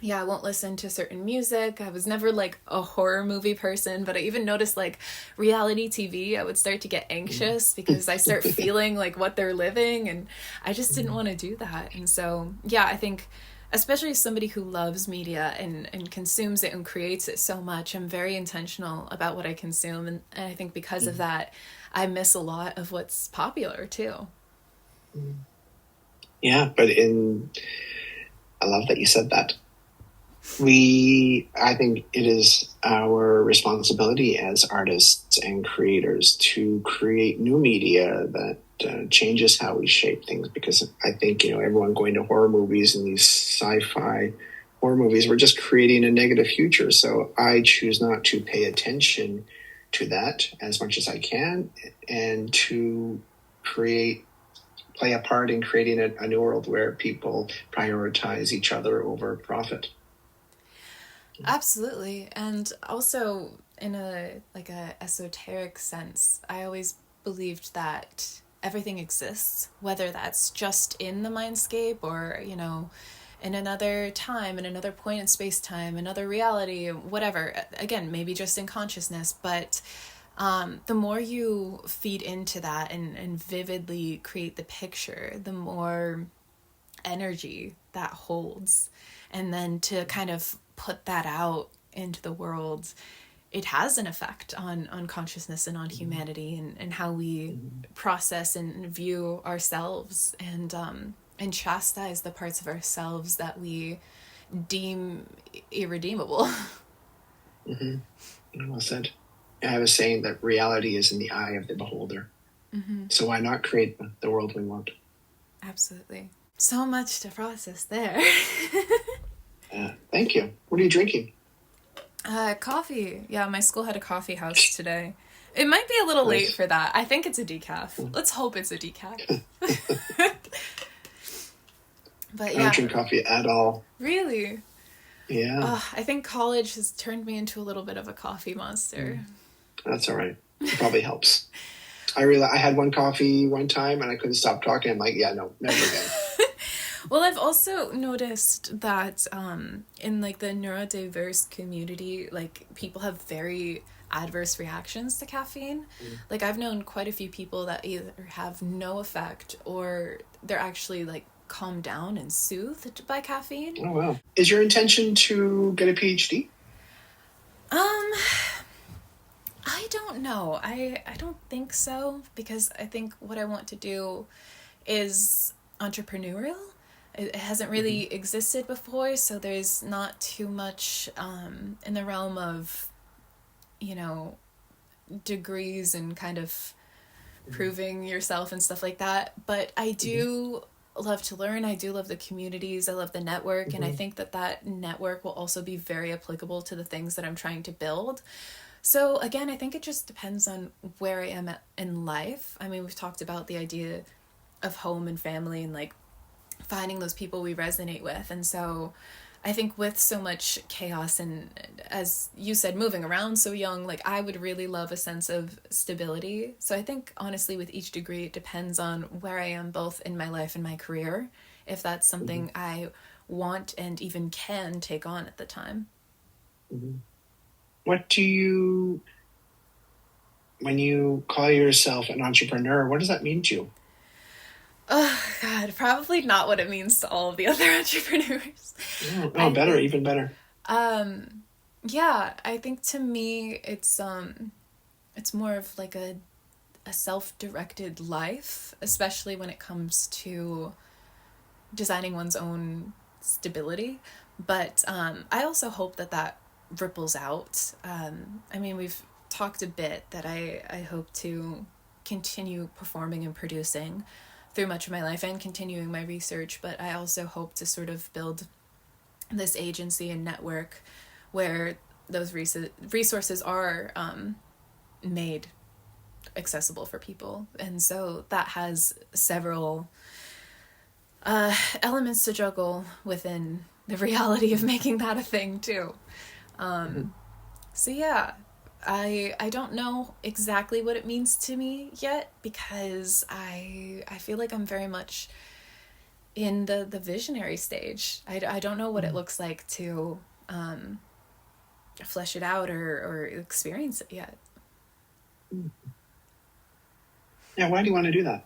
yeah, I won't listen to certain music. I was never like a horror movie person, but I even noticed like reality TV, I would start to get anxious because I start feeling like what they're living, and I just didn't want to do that. And so, yeah, I think especially as somebody who loves media and consumes it and creates it so much, I'm very intentional about what I consume. And I think because of that, I miss a lot of what's popular too. Yeah, but I love that you said that. I think it is our responsibility as artists and creators to create new media that changes how we shape things. Because I think, everyone going to horror movies and these sci-fi horror movies, we're just creating a negative future. So I choose not to pay attention to that as much as I can, and to play a part in creating a new world where people prioritize each other over profit. Absolutely. And also in a esoteric sense, I always believed that everything exists, whether that's just in the mindscape or, in another time, in another point in space time, another reality, whatever. Again, maybe just in consciousness, but the more you feed into that and vividly create the picture, the more energy that holds. And then to kind of put that out into the world, it has an effect on consciousness and on humanity, and how we process and view ourselves, and chastise the parts of ourselves that we deem irredeemable. Well said. I have a saying that reality is in the eye of the beholder. So why not create the world we want? Absolutely. So much to process there. Thank you. What are you drinking? Coffee. Yeah, my school had a coffee house today. It might be a little late for that. I think it's a decaf. Let's hope it's a decaf. But yeah. I don't drink coffee at all. Really? Yeah. I think college has turned me into a little bit of a coffee monster. That's all right. It probably helps. I had one coffee one time and I couldn't stop talking. I'm like, yeah, no, never again. Well, I've also noticed that in like the neurodiverse community, like people have very adverse reactions to caffeine. Like I've known quite a few people that either have no effect or they're actually like calmed down and soothed by caffeine. Oh, wow. Is your intention to get a PhD? I don't know. I don't think so, because I think what I want to do is entrepreneurial. It hasn't really existed before, so there's not too much in the realm of, degrees and kind of proving yourself and stuff like that. But I do love to learn. I do love the communities. I love the network. And I think that network will also be very applicable to the things that I'm trying to build. So again, I think it just depends on where I am in life. I mean, we've talked about the idea of home and family and like finding those people we resonate with. And so I think with so much chaos and, as you said, moving around so young, like I would really love a sense of stability. So I think honestly with each degree, it depends on where I am both in my life and my career, if that's something I want and even can take on at the time. When you call yourself an entrepreneur, what does that mean to you? Oh, God, probably not what it means to all of the other entrepreneurs. Better, even better. Yeah, I think to me, it's more of like a self-directed life, especially when it comes to designing one's own stability. But I also hope that ripples out. I mean, we've talked a bit that I hope to continue performing and producing through much of my life and continuing my research, but I also hope to sort of build this agency and network where those resources are made accessible for people. And so that has several elements to juggle within the reality of making that a thing too. So yeah, I don't know exactly what it means to me yet, because I feel like I'm very much in the visionary stage. I don't know what it looks like to flesh it out or experience it yet. Yeah, why do you want to do that?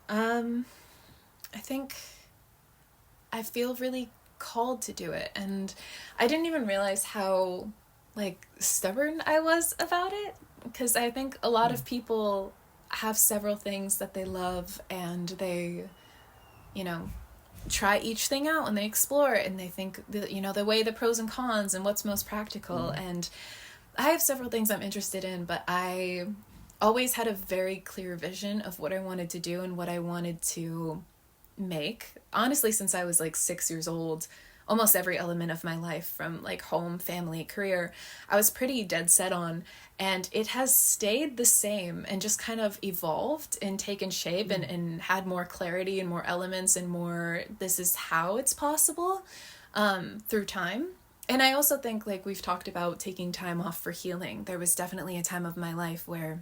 I think I feel really called to do it, and I didn't even realize how like stubborn I was about it, because I think a lot of people have several things that they love, and they, you know, try each thing out and they explore it, and they think that, you know, they weigh the pros and cons and what's most practical. And I have several things I'm interested in, but I always had a very clear vision of what I wanted to do and what I wanted to make. Honestly, since I was like 6 years old, almost every element of my life, from like home, family, career, I was pretty dead set on. And it has stayed the same and just kind of evolved and taken shape and had more clarity and more elements and more, this is how it's possible, through time. And I also think, like we've talked about taking time off for healing, there was definitely a time of my life where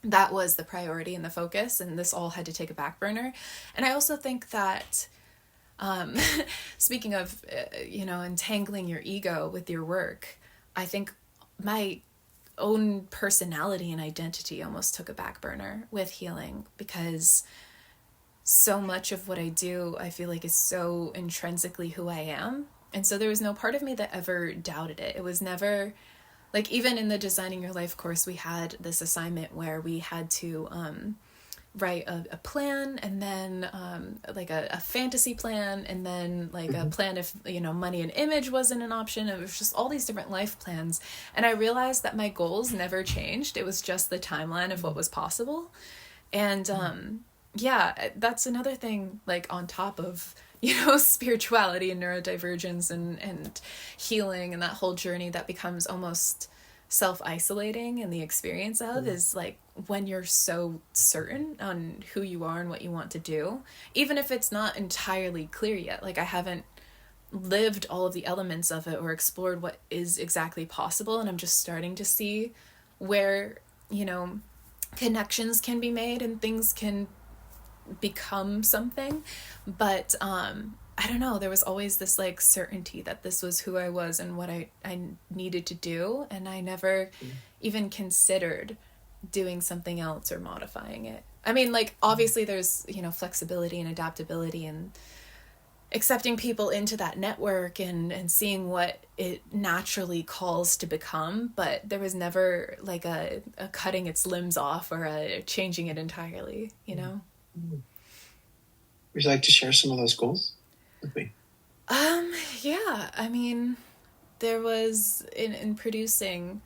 that was the priority and the focus, and this all had to take a back burner. And I also think that, speaking of, entangling your ego with your work, I think my own personality and identity almost took a back burner with healing, because so much of what I do, I feel like, is so intrinsically who I am. And so there was no part of me that ever doubted it. It was never, like, even in the Designing Your Life course, we had this assignment where we had to write a plan, and then like a fantasy plan, and then like a plan if, money and image wasn't an option. It was just all these different life plans. And I realized that my goals never changed. It was just the timeline of what was possible. And yeah, that's another thing, like on top of, spirituality and neurodivergence and healing and that whole journey that becomes almost self-isolating in the experience of, is like when you're so certain on who you are and what you want to do, even if it's not entirely clear yet. Like, I haven't lived all of the elements of it or explored what is exactly possible, and I'm just starting to see where, connections can be made and things can become something. But I don't know, there was always this like certainty that this was who I was and what I needed to do, and I never even considered doing something else or modifying it. I mean, like, obviously there's, flexibility and adaptability and accepting people into that network and seeing what it naturally calls to become, but there was never like a cutting its limbs off or a changing it entirely, Would you like to share some of those goals with me? Yeah, I mean, there was in producing,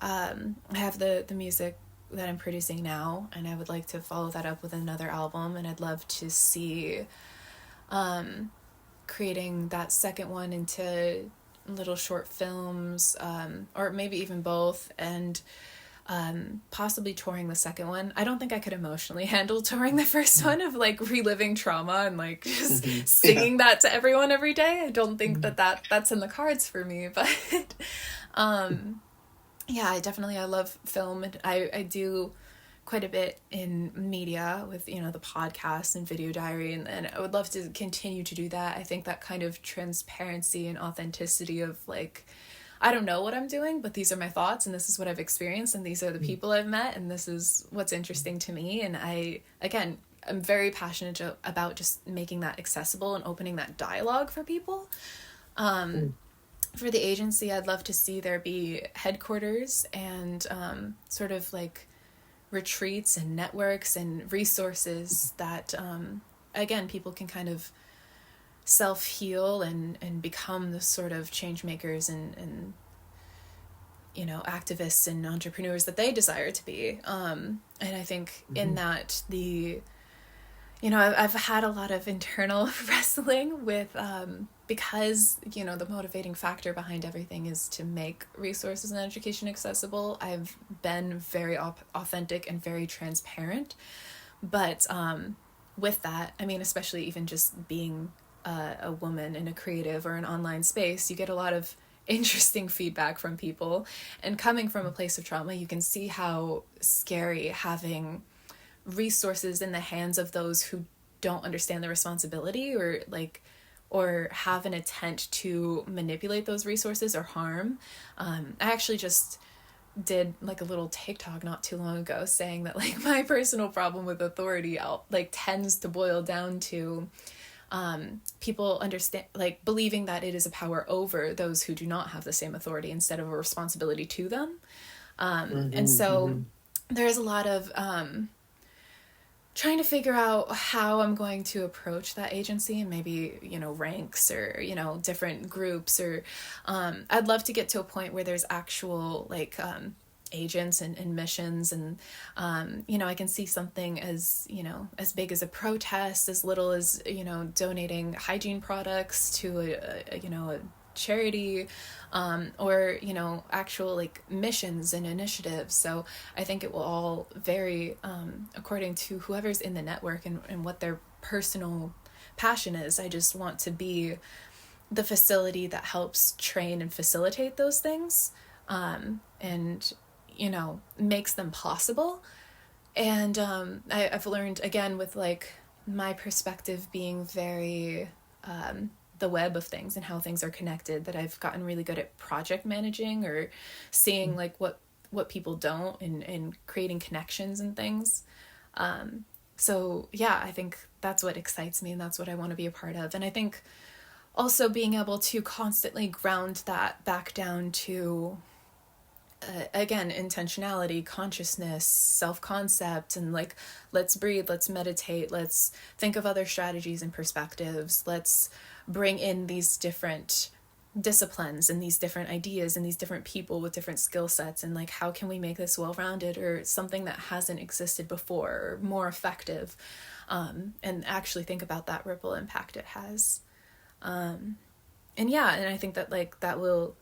I have the music that I'm producing now, and I would like to follow that up with another album, and I'd love to see creating that second one into little short films, or maybe even both, and possibly touring the second one. I don't think I could emotionally handle touring the first one, of like reliving trauma and like just singing that to everyone every day. I don't think that's in the cards for me, but yeah, I love film, and I do quite a bit in media with, the podcast and video diary, and I would love to continue to do that. I think that kind of transparency and authenticity of like, I don't know what I'm doing, but these are my thoughts, and this is what I've experienced, and these are the people I've met, and this is what's interesting to me. And I'm very passionate about just making that accessible and opening that dialogue for people. For the agency, I'd love to see there be headquarters and sort of like retreats and networks and resources that, again, people can kind of self-heal and become the sort of change makers and activists and entrepreneurs that they desire to be. And I think in that I've had a lot of internal wrestling with, because, the motivating factor behind everything is to make resources and education accessible. I've been very authentic and very transparent. But with that, I mean, especially even just being a woman in a creative or an online space, you get a lot of interesting feedback from people. And coming from a place of trauma, you can see how scary having resources in the hands of those who don't understand the responsibility or have an intent to manipulate those resources or harm. I actually just did like a little TikTok not too long ago saying that like my personal problem with authority like tends to boil down to people understand, like, believing that it is a power over those who do not have the same authority instead of a responsibility to them. And so there's a lot of trying to figure out how I'm going to approach that agency, and maybe, ranks or, different groups, or I'd love to get to a point where there's actual like agents and missions, and I can see something as big as a protest, as little as donating hygiene products to a charity, or actual like missions and initiatives. So I think it will all vary according to whoever's in the network and what their personal passion is. I just want to be the facility that helps train and facilitate those things, and makes them possible. And I've learned, again, with like my perspective being very the web of things and how things are connected, that I've gotten really good at project managing, or seeing like what people don't, and creating connections and things. So yeah, I think that's what excites me, and that's what I want to be a part of. And I think also being able to constantly ground that back down to again, intentionality, consciousness, self-concept, and like, let's breathe, let's meditate, let's think of other strategies and perspectives, let's bring in these different disciplines and these different ideas and these different people with different skill sets, and like, how can we make this well-rounded, or something that hasn't existed before, or more effective, and actually think about that ripple impact it has. And I think that like that will,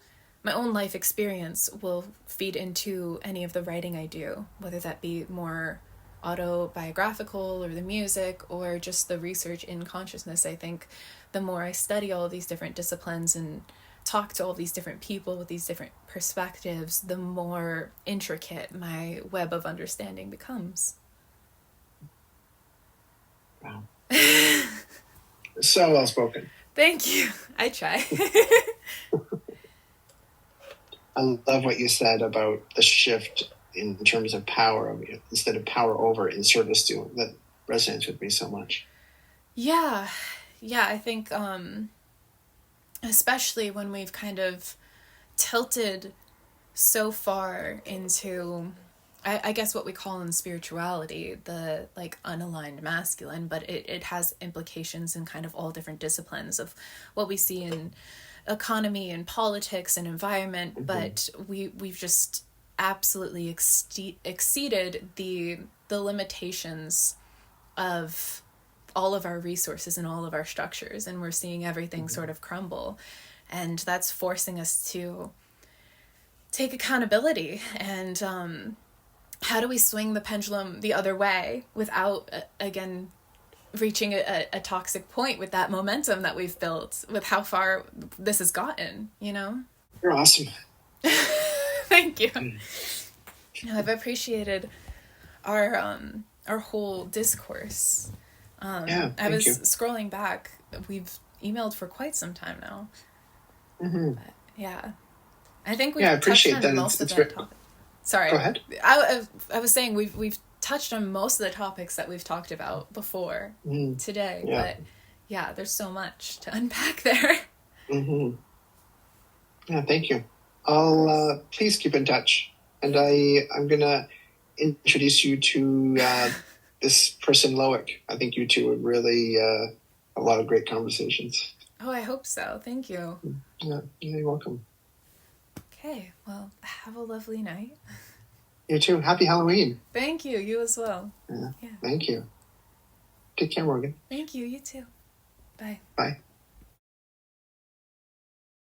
my own life experience will feed into any of the writing I do, whether that be more autobiographical, or the music, or just the research in consciousness. I think the more I study all of these different disciplines and talk to all these different people with these different perspectives, the more intricate my web of understanding becomes. Wow. So well spoken. Thank you. I try. I love what you said about the shift in terms of power, instead of power over, in service to. That resonates with me so much. Yeah, I think especially when we've kind of tilted so far into, I guess, what we call in spirituality the like unaligned masculine, but it has implications in kind of all different disciplines of what we see in economy and politics and environment. But we've just absolutely exceeded the limitations of all of our resources and all of our structures, and we're seeing everything sort of crumble, and that's forcing us to take accountability. And how do we swing the pendulum the other way without again reaching a toxic point with that momentum that we've built, with how far this has gotten, You're awesome. Thank you. I've appreciated our whole discourse. I was scrolling back. We've emailed for quite some time now. But, yeah. I think we've touched on most of that topic. Sorry. Go ahead. I was saying we've touched on most of the topics that we've talked about before today. Yeah. But yeah, there's so much to unpack there. Yeah, thank you. I'll please keep in touch, and I'm gonna introduce you to this person, Loic. I think you two would really a lot of great conversations. Oh, I hope so. Thank you. Yeah, you're welcome. Okay, well, have a lovely night. You too. Happy Halloween. Thank you. You as well. Yeah. Thank you. Take care, Morgan. Thank you. You too. Bye. Bye.